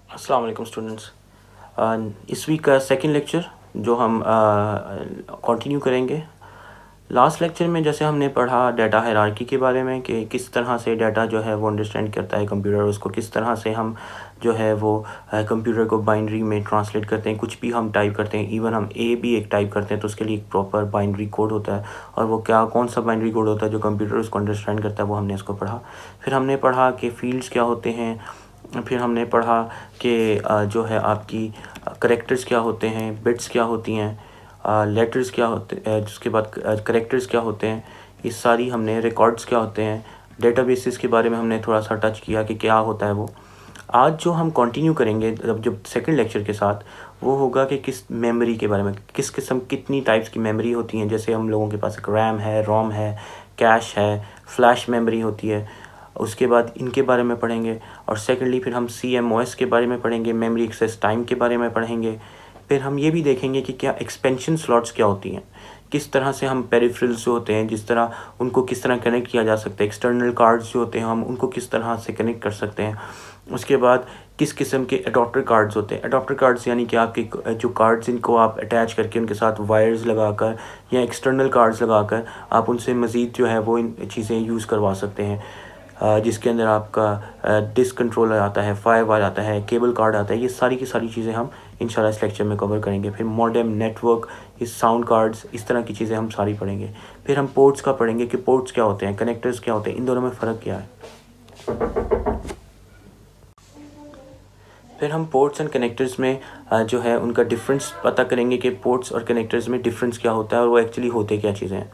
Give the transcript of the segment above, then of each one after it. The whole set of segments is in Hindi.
अस्सलाम वालेकुम स्टूडेंट्स। इस वीक का सेकंड लेक्चर जो हम कंटिन्यू करेंगे। लास्ट लेक्चर में जैसे हमने पढ़ा डाटा हायरार्की के बारे में कि किस तरह से डाटा जो है वो अंडरस्टैंड करता है कंप्यूटर, उसको किस तरह से हम जो है वो कंप्यूटर को बाइनरी में ट्रांसलेट करते हैं। कुछ भी हम टाइप करते हैं, इवन हम ए भी एक टाइप करते हैं तो उसके लिए एक प्रॉपर बाइनरी कोड होता है, और वो कौन सा बाइनरी कोड होता है जो कंप्यूटर उसको अंडरस्टैंड करता है, वो हमने इसको पढ़ा। फिर हमने पढ़ा कि फील्ड्स क्या होते हैं। फिर हमने पढ़ा कि जो है आपकी करैक्टर्स क्या होते हैं, बिट्स क्या होती हैं, लेटर्स क्या होते हैं, जिसके बाद करैक्टर्स क्या होते हैं, ये सारी हमने रिकॉर्ड्स क्या होते हैं। डेटाबेसेस के बारे में हमने थोड़ा सा टच किया कि क्या होता है वो। आज जो हम कंटिन्यू करेंगे जब सेकंड लेक्चर के साथ, वो होगा कि किस मेमोरी के बारे में, किस किस्म कितनी टाइप्स की मेमोरी होती हैं। जैसे हम लोगों के पास एक रैम है, रोम है, कैश है, फ्लैश मेमोरी होती है। उसके बाद इनके बारे में पढ़ेंगे। और सेकेंडली फिर हम CMOS के बारे में पढ़ेंगे, मेमोरी एक्सेस टाइम के बारे में पढ़ेंगे। फिर हम ये भी देखेंगे कि क्या एक्सपेंशन स्लॉट्स क्या होती हैं, किस तरह से हम पेरिफेरल्स जो होते हैं, जिस तरह उनको किस तरह कनेक्ट किया जा सकता है। एक्सटर्नल कार्ड्स जो होते हैं हम उनको किस तरह से कनेक्ट कर सकते हैं। उसके बाद किस किस्म के अडॉप्टर कार्ड्स होते हैं। अडॉप्टर कार्ड्स यानी कि आपके जो कार्ड्स, इनको आप अटैच करके उनके साथ वायर्स लगाकर या एक्सटर्नल कार्ड्स लगाकर आप उनसे मज़ीद जो है वो इन चीज़ें यूज़ करवा सकते हैं। जिसके अंदर आपका डिस्क कंट्रोलर आता है, फायरवॉल आता है, केबल कार्ड आता है। ये सारी की सारी चीज़ें हम इंशाल्लाह इस लेक्चर में कवर करेंगे। फिर मॉडेम, नेटवर्क, इस साउंड कार्ड्स, इस तरह की चीज़ें हम सारी पढ़ेंगे। फिर हम पोर्ट्स का पढ़ेंगे कि पोर्ट्स क्या होते हैं, कनेक्टर्स क्या होते हैं, इन दोनों में फ़र्क क्या है। फिर हम पोर्ट्स एंड कनेक्टर्स में जो है उनका डिफरेंस पता करेंगे कि पोर्ट्स और कनेक्टर्स में डिफरेंस क्या होता है और वो एक्चुअली होते क्या चीज़ें हैं।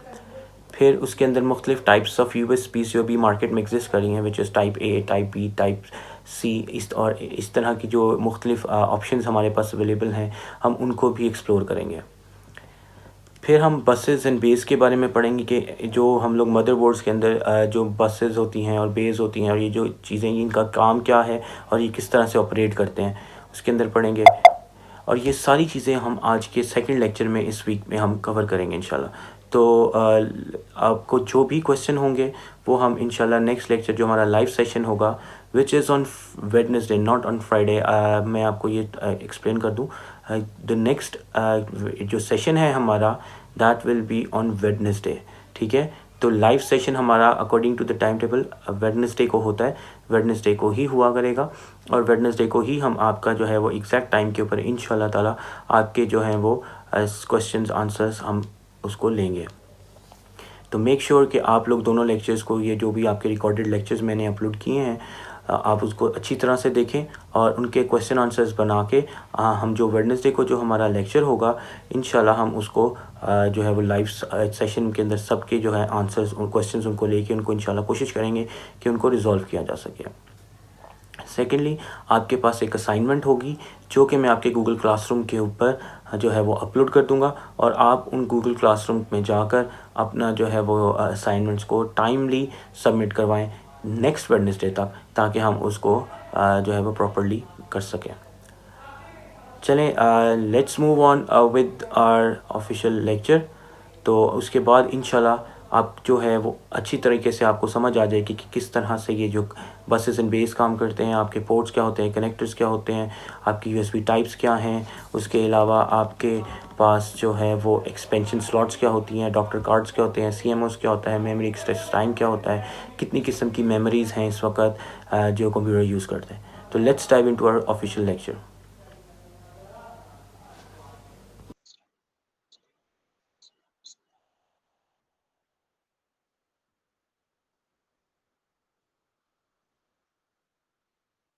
फिर उसके अंदर मुख्तलिफ टाइप्स ऑफ USBs जो भी मार्केट में एग्जिस्ट कर रही हैं, which is type A, type B, type C, इस तरह की जो मुख्तलिफ ऑप्शंस हमारे पास अवेलेबल हैं, हम उनको भी एक्सप्लोर करेंगे। फिर हम बसेस एंड बेस के बारे में पढ़ेंगे कि जो हम लोग मदरबोर्ड्स के अंदर जो बसेस होती हैं और बेस होती हैं, और ये जो चीज़ें, इनका काम क्या है और ये किस तरह से ऑपरेट करते हैं, उसके अंदर पढ़ेंगे। और ये सारी चीज़ें हम आज के सेकंड लेक्चर में इस वीक में हम कवर करेंगे इंशाल्लाह। तो आपको जो भी क्वेश्चन होंगे वो हम इंशाल्लाह नेक्स्ट लेक्चर जो हमारा लाइव सेशन होगा, which is on Wednesday not on Friday, मैं आपको ये एक्सप्लेन कर दूं। द नेक्स्ट जो सेशन है हमारा, that will be on Wednesday. ठीक है, तो लाइव सेशन हमारा according to the time table Wednesday को होता है, वेडनेसडे को ही हुआ करेगा। और वेडनेसडे को ही हम आपका जो है वो एग्जैक्ट टाइम के ऊपर इंशाल्लाह ताला आपके जो हैं वो क्वेश्चंस आंसर्स हम उसको लेंगे। तो मेक श्योर कि आप लोग दोनों लेक्चर्स को, ये जो भी आपके रिकॉर्डेड लेक्चर्स मैंने अपलोड किए हैं, आप उसको अच्छी तरह से देखें और उनके क्वेश्चन आंसर्स बना के हम जो वेडनेसडे को जो हमारा लेक्चर होगा, इंशाल्लाह हम उसको जो है वो लाइव सेशन के अंदर सबके जो है आंसर्स और क्वेश्चंस उनको लेके उनको इंशाल्लाह कोशिश करेंगे कि उनको रिजॉल्व किया जा सके। सेकेंडली, आपके पास एक असाइनमेंट होगी जो कि मैं आपके गूगल क्लासरूम के ऊपर जो है वो अपलोड कर दूंगा, और आप उन गूगल क्लासरूम में जाकर अपना जो है वो असाइनमेंट्स को टाइमली सबमिट करवाएं नेक्स्ट वेडनेसडे तक, ताकि हम उसको जो है वो प्रॉपरली कर सकें। चलें, let's move on with our official lecture. तो उसके बाद इंशाल्लाह आप जो है वो अच्छी तरीके से आपको समझ आ जाएगी कि किस तरह से ये जो बसेस एंड बेस काम करते हैं, आपके पोर्ट्स क्या होते हैं, कनेक्टर्स क्या होते हैं, आपकी USB टाइप्स क्या हैं। उसके अलावा आपके पास जो है वो एक्सपेंशन स्लॉट्स क्या होती हैं, डॉक्टर कार्ड्स क्या होते हैं, CMOS क्या होता है, मेमोरी एक्सेस टाइम क्या होता है, कितनी किस्म की मेमोरीज़ हैं इस वक्त जो कंप्यूटर यूज़ करते हैं। तो let's dive into our official lecture.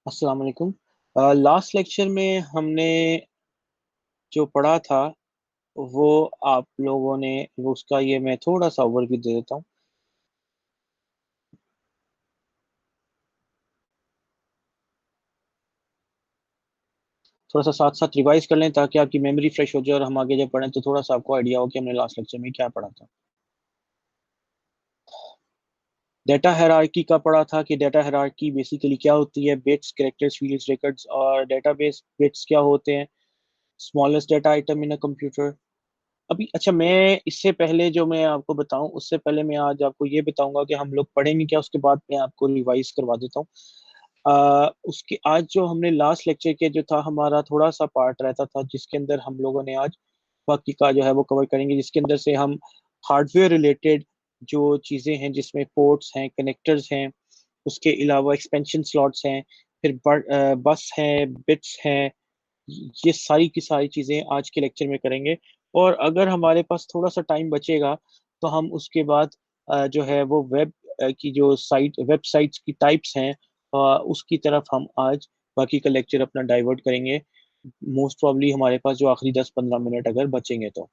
अस्सलाम वालेकुम। लास्ट लेक्चर में हमने जो पढ़ा था वो आप लोगों ने वो उसका ये मैं थोड़ा सा ओवरव्यू दे देता हूँ। थोड़ा सा साथ साथ रिवाइज कर लें ताकि आपकी मेमोरी फ्रेश हो जाए और हम आगे जब पढ़ें तो थोड़ा सा आपको आइडिया हो कि हमने लास्ट लेक्चर में क्या पढ़ा था। डेटा हायरार्की का पढ़ा था कि डेटा हायरार्की बेसिकली क्या होती है, बिट्स, कैरेक्टर्स, फील्ड्स, रिकॉर्ड्स, और डेटाबेस बिट्स क्या होते हैं, smallest data item in a computer. अभी अच्छा, मैं इससे पहले जो मैं आपको बताऊं उससे पहले मैं आज आपको ये बताऊंगा कि हम लोग पढ़ेंगे क्या, उसके बाद मैं आपको रिवाइज करवा देता हूँ। उसके आज जो हमने लास्ट लेक्चर के जो था हमारा थोड़ा सा पार्ट रहता था जिसके अंदर हम लोगों ने आज बाकी का जो है वो कवर करेंगे, जिसके अंदर से हम हार्डवेयर रिलेटेड जो चीज़ें हैं जिसमें पोर्ट्स हैं, कनेक्टर्स हैं, उसके अलावा एक्सपेंशन स्लॉट्स हैं, फिर बस हैं, बिट्स हैं, ये सारी की सारी चीज़ें आज के लेक्चर में करेंगे। और अगर हमारे पास थोड़ा सा टाइम बचेगा तो हम उसके बाद जो है वो की जो वेबसाइट्स की टाइप्स हैं उसकी तरफ हम आज बाकी का लेक्चर अपना डाइवर्ट करेंगे, मोस्ट प्रॉब्ली हमारे पास जो आखिरी 10-15 मिनट अगर बचेंगे तो।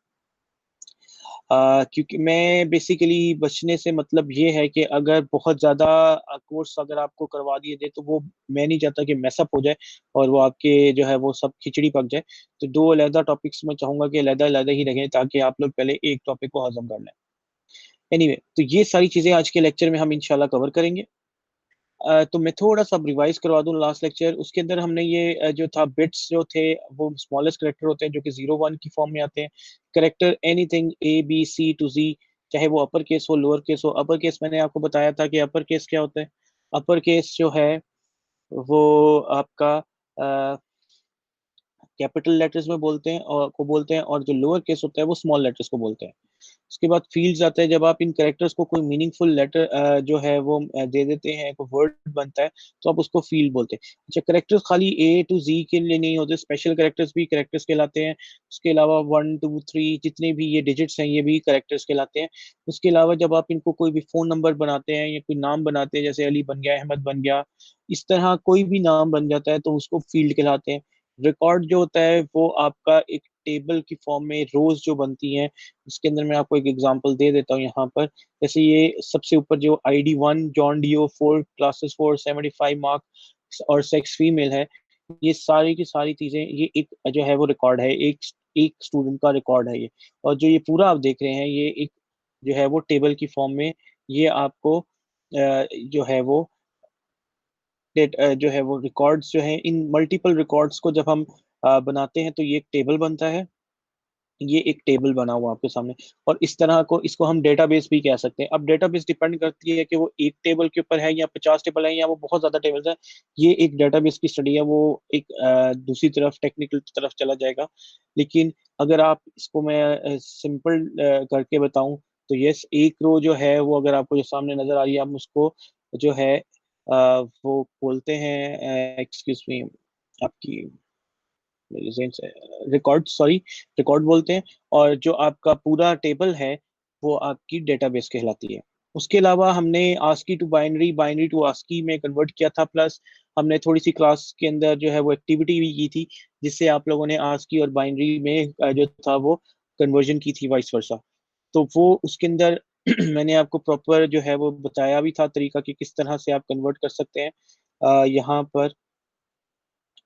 क्योंकि मैं बेसिकली बचने से मतलब ये है कि अगर बहुत ज़्यादा कोर्स अगर आपको करवा दिए दे तो वो मैं नहीं चाहता कि मैसअप हो जाए और वो आपके जो है वो सब खिचड़ी पक जाए। तो 2 अलग टॉपिक्स मैं चाहूँगा कि अलग-अलग ही रखें ताकि आप लोग पहले एक टॉपिक को हज़म कर लें। एनीवे तो ये सारी चीज़ें आज के लेक्चर में हम इंशाल्लाह कवर करेंगे। तो मैं थोड़ा-सा रिवाइज़ करवा दूँ लास्ट लेक्चर, उसके अंदर हमने ये जो था बिट्स जो थे वो स्मॉलेस्ट कैरेक्टर होते हैं जो कि 0-1 की फॉर्म में आते हैं। Character anything A, B, C to Z, चाहे वो अपर केस हो, लोअर केस हो। अपर केस मैंने आपको बताया था कि अपर केस क्या होता है? अपर केस जो है वो आपका अ कैपिटल लेटर्स में बोलते हैं और को बोलते हैं और जो लोअर केस होता है वो स्मॉल लेटर्स को बोलते हैं। उसके बाद फील्ड्स आता है, जब आप इन कैरेक्टर्स को कोई मीनिंगफुल लेटर जो है वो दे देते हैं, कोई वर्ड बनता है, तो आप उसको फील्ड बोलते हैं। अच्छा, कैरेक्टर्स खाली ए टू ज़ी के लिए नहीं होते, स्पेशल कैरेक्टर्स भी कैरेक्टर्स कहलाते हैं। उसके अलावा 1, 2, 3 जितने भी ये डिजिट्स हैं, ये भी कैरेक्टर्स कहलाते हैं। उसके अलावा जब आप इनको कोई भी फ़ोन नंबर बनाते हैं या कोई नाम बनाते हैं, जैसे अली बन गया, अहमद बन गया, इस तरह कोई भी नाम बन जाता है, तो उसको फील्ड कहलाते हैं। रिकॉर्ड जो होता है, वो आपका एक टेबल की फॉर्म में रोज़ जो बनती हैं, इसके अंदर मैं आपको एक एग्जांपल दे देता हूँ यहाँ पर। जैसे ये सबसे ऊपर जो ID 1 John Doe 4 classes 4 75 marks और सेक्स फीमेल है, ये सारी की सारी चीज़ें ये एक जो है वो रिकॉर्ड है, एक एक स्टूडेंट का रिकॉर्ड है ये। और जो ये पूरा आप देख रहे हैं, ये एक जो है वो टेबल की फॉर्म में ये आपको जो है वो जो है वो रिकॉर्ड्स जो हैं, इन मल्टीपल रिकॉर्ड्स को जब हम बनाते हैं तो ये एक टेबल बनता है। ये एक टेबल बना हुआ आपके सामने और इस तरह को इसको हम डेटाबेस भी कह सकते हैं। अब डेटाबेस डिपेंड करती है कि वो एक टेबल के ऊपर है या 50 टेबल है या वो बहुत ज़्यादा टेबल्स हैं। ये एक डेटाबेस की स्टडी है, वो एक दूसरी तरफ टेक्निकल तरफ चला जाएगा। लेकिन अगर आप इसको मैं सिंपल करके बताऊँ तो यस, एक रो जो है वो अगर आपको जो सामने नज़र आ रही है, हम उसको जो है वो बोलते हैं एक्सक्यूज़ मी आपकी रिकॉर्ड सॉरी रिकॉर्ड बोलते हैं और जो आपका पूरा टेबल है वो आपकी डेटाबेस कहलाती है। उसके अलावा हमने ASCII to binary, binary to ASCII में कन्वर्ट किया था, प्लस हमने थोड़ी-सी क्लास के अंदर जो है वो एक्टिविटी भी की थी, जिससे आप लोगों ने आस्की और बाइनरी में जो था वो कन्वर्जन की थी वाइस वर्सा। तो वो उसके अंदर मैंने आपको प्रॉपर जो है वो बताया भी था तरीका कि किस तरह से आप कन्वर्ट कर सकते हैं। यहाँ पर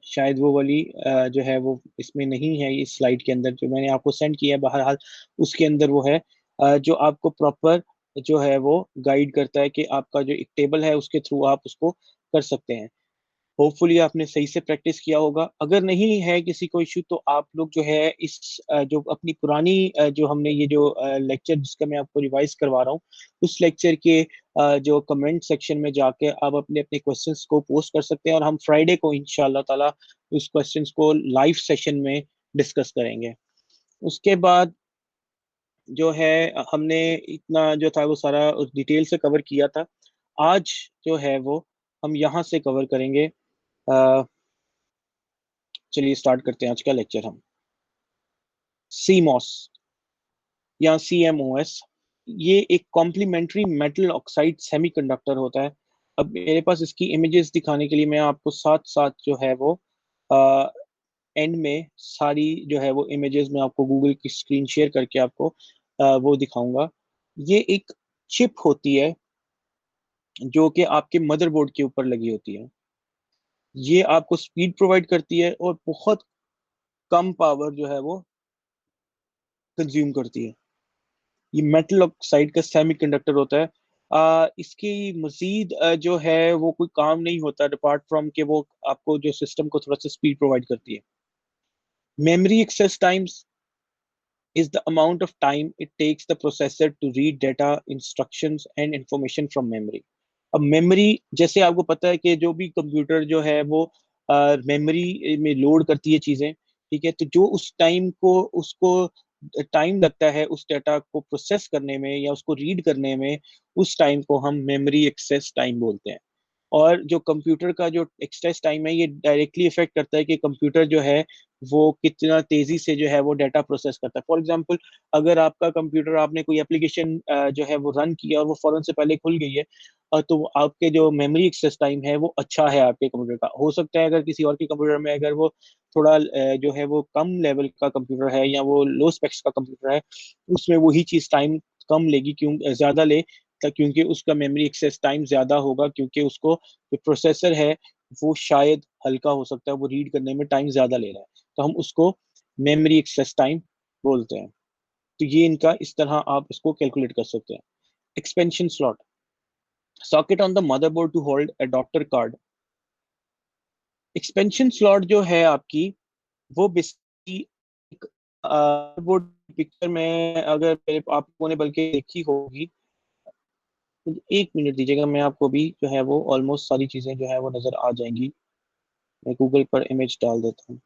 शायद वो वाली जो है वो इसमें नहीं है इस स्लाइड के अंदर जो मैंने आपको सेंड किया है, बहरहाल उसके अंदर वो है जो आपको प्रॉपर जो है वो गाइड करता है कि आपका जो एक टेबल है उसके थ्रू आप उसको कर सकते हैं। होपफुली आपने सही से प्रैक्टिस किया होगा। अगर नहीं है किसी को इश्यू तो आप लोग जो है इस जो अपनी पुरानी जो हमने ये जो लेक्चर जिसका मैं आपको रिवाइज़ करवा रहा हूँ, उस लेक्चर के जो कमेंट सेक्शन में जाके आप अपने-अपने क्वेश्चंस को पोस्ट कर सकते हैं और हम फ्राइडे को इंशाअल्लाह ताला उस क्वेश्चंस को लाइव सेशन में डिस्कस करेंगे। उसके बाद जो है हमने इतना जो था वो सारा उस डिटेल से कवर किया था। आज जो है वो हम यहाँ से कवर करेंगे। अ चलिए स्टार्ट करते हैं आज का लेक्चर हम। सीमॉस या सीएमओएस, ये एक कॉम्प्लीमेंट्री मेटल ऑक्साइड सेमीकंडक्टर होता है। अब मेरे पास इसकी इमेजेस दिखाने के लिए मैं आपको साथ-साथ जो है वो अ, एंड में सारी जो है वो इमेजेस मैं आपको गूगल की स्क्रीन शेयर करके आपको वो दिखाऊँगा। ये एक चिप होती है जो कि आपके मदरबोर्ड के ऊपर लगी होती है। ये आपको स्पीड प्रोवाइड करती है और बहुत कम पावर जो है वो कंज़्यूम करती है। ये मेटल ऑक्साइड का सेमीकंडक्टर होता है। इसकी मज़ीद जो है वो कोई काम नहीं होता अपार्ट फ्रॉम कि वो आपको जो सिस्टम को थोड़ा-सा स्पीड प्रोवाइड करती है। Memory access times is the amount of time it takes the processor to read data, instructions and information from memory. अब मेमोरी, जैसे आपको पता है कि जो भी कंप्यूटर जो है वो मेमोरी में लोड करती है चीजें, ठीक है, तो जो उस टाइम को उसको टाइम लगता है उस डाटा को प्रोसेस करने में या उसको रीड करने में, उस टाइम को हम मेमोरी एक्सेस टाइम बोलते हैं। और जो कंप्यूटर का जो एक्सेस टाइम है, ये डायरेक्टली इफेक्ट करता है कि कंप्यूटर जो है वो कितना तेजी से जो है वो डाटा प्रोसेस करता है। फॉर एग्जांपल, अगर आपका कंप्यूटर, आपने कोई एप्लीकेशन जो है वो रन किया और वो फौरन से पहले खुल गई है, तो आपके जो मेमोरी एक्सेस टाइम है वो अच्छा है आपके कंप्यूटर का। हो सकता है अगर किसी और के कंप्यूटर में अगर वो थोड़ा जो है वो कम लेवल का कंप्यूटर है या वो लो स्पेक्स का कंप्यूटर है, उसमें वही चीज टाइम कम लेगी, क्यों ज्यादा ले, क्योंकि उसका मेमोरी एक्सेस टाइम ज्यादा होगा, क्योंकि उसको जो प्रोसेसर है वो शायद हल्का हो सकता है, वो रीड करने में टाइम ज्यादा ले रहा है, तो हम उसको मेमोरी एक्सेस टाइम बोलते हैं। तो ये इनका इस तरह आप इसको कैलकुलेट कर सकते हैं। Expansion slot, socket on the motherboard to hold adapter card. Expansion slot जो है आपकी, वो बेसिकली बोर्ड पिक्चर में, अगर आप लोगों ने बल्कि देखी होगी, मुझे 1 मिनट दीजिएगा, मैं आपको भी जो है वो ऑलमोस्ट सारी चीजें जो है वो नजर आ जाएंगी। मैं गूगल पर इमेज डाल देता हूँ।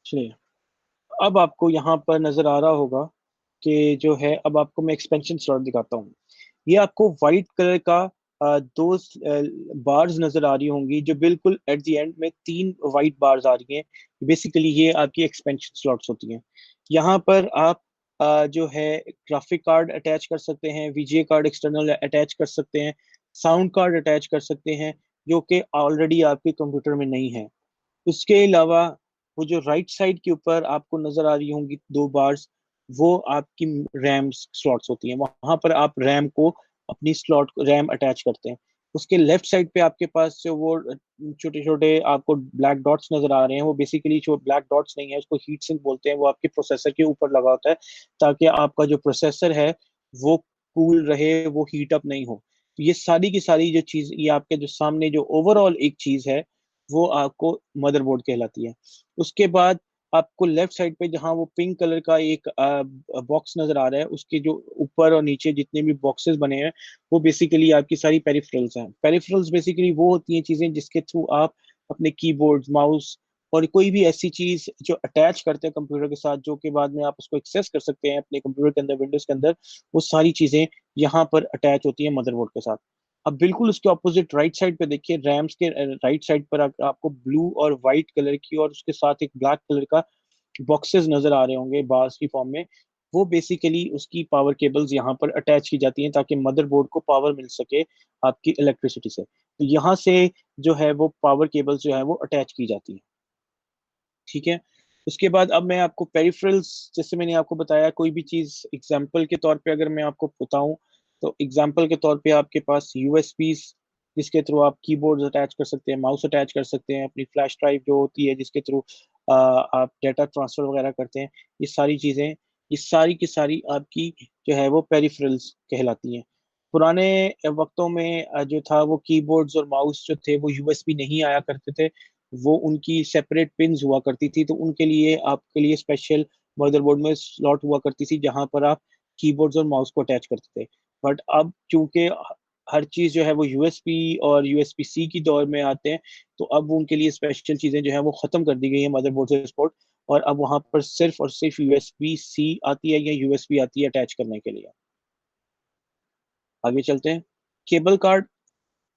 चलिए, अब आपको यहाँ पर नजर आ रहा होगा कि जो है, अब आपको मैं एक्सपेंशन स्लॉट दिखाता हूँ। ये आपको व्हाइट कलर का दो बार्स नजर आ रही होंगी, जो बिल्कुल एट द एंड में तीन व्हाइट बार्स आ रही हैं। बेसिकली ये आपकी एक्सपेंशन स्लॉट्स होती हैं। यहाँ पर आप जो है ग्राफिक कार्ड अटैच कर सकते हैं, वीजीए कार्ड एक्सटर्नल अटैच कर सकते हैं, साउंड कार्ड अटैच कर सकते हैं, जो कि ऑलरेडी आपके कंप्यूटर में नहीं है। उसके अलावा वो जो राइट साइड के ऊपर आपको नजर आ रही होंगी दो बार्स, वो आपकी रैम स्लॉट्स होती हैं। वहां पर आप रैम को, अपनी स्लॉट रैम अटैच करते हैं। उसके लेफ्ट साइड पे आपके पास जो वो छोटे छोटे आपको ब्लैक डॉट्स नजर आ रहे हैं, वो बेसिकली जो ब्लैक डॉट्स नहीं है, उसको हीट सिंक बोलते हैं। वो आपके प्रोसेसर के ऊपर लगा होता है, ताकि आपका जो प्रोसेसर है वो कूल रहे, वो हीट अप नहीं हो। तो ये सारी की सारी जो चीज, ये आपके जो सामने जो ओवरऑल एक चीज है, वो आपको मदरबोर्ड कहलाती है। उसके बाद आपको लेफ्ट साइड पे जहाँ वो पिंक कलर का एक बॉक्स नजर आ रहा है, उसके जो ऊपर और नीचे जितने भी बॉक्सेस बने हैं, वो बेसिकली आपकी सारी पेरिफेरल्स हैं। पेरिफेरल्स बेसिकली वो होती हैं चीजें जिसके थ्रू आप अपने कीबोर्ड, माउस और कोई भी ऐसी चीज जो अटैच करते हैं कंप्यूटर के साथ, जो कि बाद में आप उसको एक्सेस कर सकते हैं अपने कंप्यूटर के अंदर, विंडोज के अंदर, वो सारी चीजें यहाँ पर अटैच होती है मदरबोर्ड के साथ। अब बिल्कुल उसके ऑपोजिट राइट साइड पे देखिए, रैम्स के राइट साइड पर आपको ब्लू और व्हाइट कलर की और उसके साथ एक ब्लैक कलर का बॉक्सेस नजर आ रहे होंगे बार्स की फॉर्म में। वो बेसिकली उसकी पावर केबल्स यहाँ पर अटैच की जाती हैं, ताकि मदरबोर्ड को पावर मिल सके आपकी इलेक्ट्रिसिटी से। तो यहाँ से जो है वो पावर केबल्स जो है वो अटैच की जाती है। ठीक है। उसके बाद अब मैं आपको पेरिफेरल्स, जैसे मैंने आपको बताया, कोई भी चीज एग्जांपल के तौर पे अगर मैं आपको बताऊं, तो एग्जांपल के तौर पे आपके पास यूएसबी, जिसके थ्रू आप कीबोर्ड अटैच कर सकते हैं, माउस अटैच कर सकते हैं, अपनी फ्लैश ड्राइव जो होती है जिसके थ्रू आप डेटा ट्रांसफर वगैरह करते हैं, ये सारी चीजें, ये सारी की सारी आपकी जो है वो पेरिफेरल्स कहलाती हैं। पुराने वक्तों में जो था वो कीबोर्ड्स और माउस जो थे वो यूएसबी नहीं आया करते थे, वो उनकी सेपरेट पिन्स हुआ करती थी, तो उनके लिए आपके लिए स्पेशल मदरबोर्ड में स्लॉट हुआ करती थी, जहां पर आप कीबोर्ड्स और माउस को अटैच करते थे। बट अब चूंकि हर चीज जो है वो यूएसबी और यूएसबी सी की दौर में आते हैं, तो अब उनके लिए स्पेशल चीजें जो है वो खत्म कर दी गई है मदरबोर्ड से सपोर्ट, और अब वहां पर सिर्फ और सिर्फ यूएसबी सी आती है या यूएसबी आती है अटैच करने के लिए। आगे चलते हैं। Cable card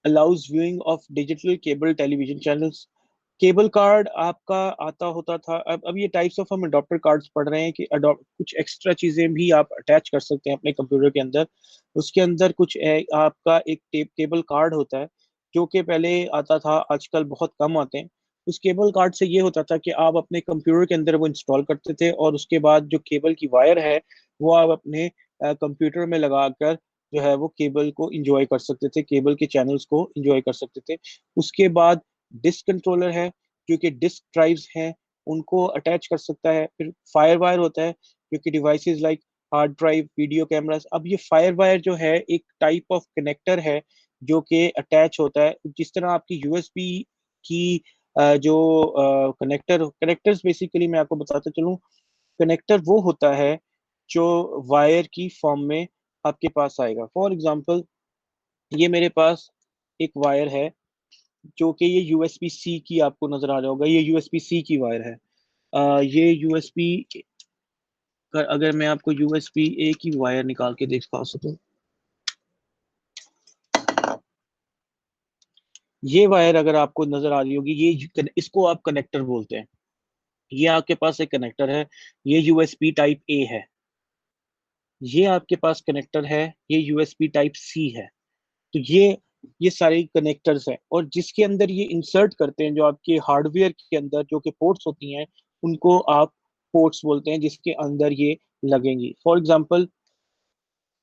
allows viewing of digital cable television channels. Cable card आपका आता होता था। अब ये टाइप्स ऑफ हम अडॉप्टर कार्ड्स पढ़ रहे हैं कि अडॉप्ट कुछ एक्स्ट्रा चीजें भी आप अटैच कर सकते हैं अपने कंप्यूटर के अंदर। उसके अंदर कुछ आपका एक केबल कार्ड होता है जो कि पहले आता था, आजकल बहुत कम आते हैं। उस केबल कार्ड से ये होता था कि आप अपने कंप्यूटर के अंदर वो इंस्टॉल करते थे और उसके बाद जो केबल की वायर है वो आप अपने कंप्यूटर में लगाकर जो है वो केबल को इंजॉय कर सकते थे, केबल के चैनल्स को इंजॉय कर सकते थे। उसके बाद डिस्क कंट्रोलर है जो कि डिस्क ड्राइव्स हैं उनको अटैच कर सकता है। फिर फायर वायर होता है जो कि devices like hard drive, video cameras. अब ये फायर वायर जो है एक टाइप ऑफ कनेक्टर है जो कि अटैच होता है, जिस तरह आपकी यूएसबी की जो कनेक्टर्स बेसिकली मैं आपको बताता चलूं। कनेक्टर वो होता है जो वायर की फॉर्म में आपके पास आएगा। फॉर एग्जांपल ये मेरे पास एक वायर है जो कि ये यूएसबी सी की आपको नजर आ रहा होगा, ये यूएसबी सी की वायर है। ये यूएसबी, अगर मैं आपको यूएसबी ए की वायर निकाल के दिखा सकूं, ये वायर अगर आपको नजर आ रही होगी, ये इसको आप कनेक्टर बोलते हैं। ये आपके पास एक कनेक्टर है, ये यूएसबी टाइप ए है। ये आपके पास कनेक्टर है, ये यूएसबी टाइप सी है। तो ये सारे कनेक्टर्स हैं और जिसके अंदर ये इंसर्ट करते हैं, जो आपके हार्डवेयर के अंदर जो कि पोर्ट्स होती हैं उनको आप पोर्ट्स बोलते हैं, जिसके अंदर ये लगेंगी। फॉर एग्जांपल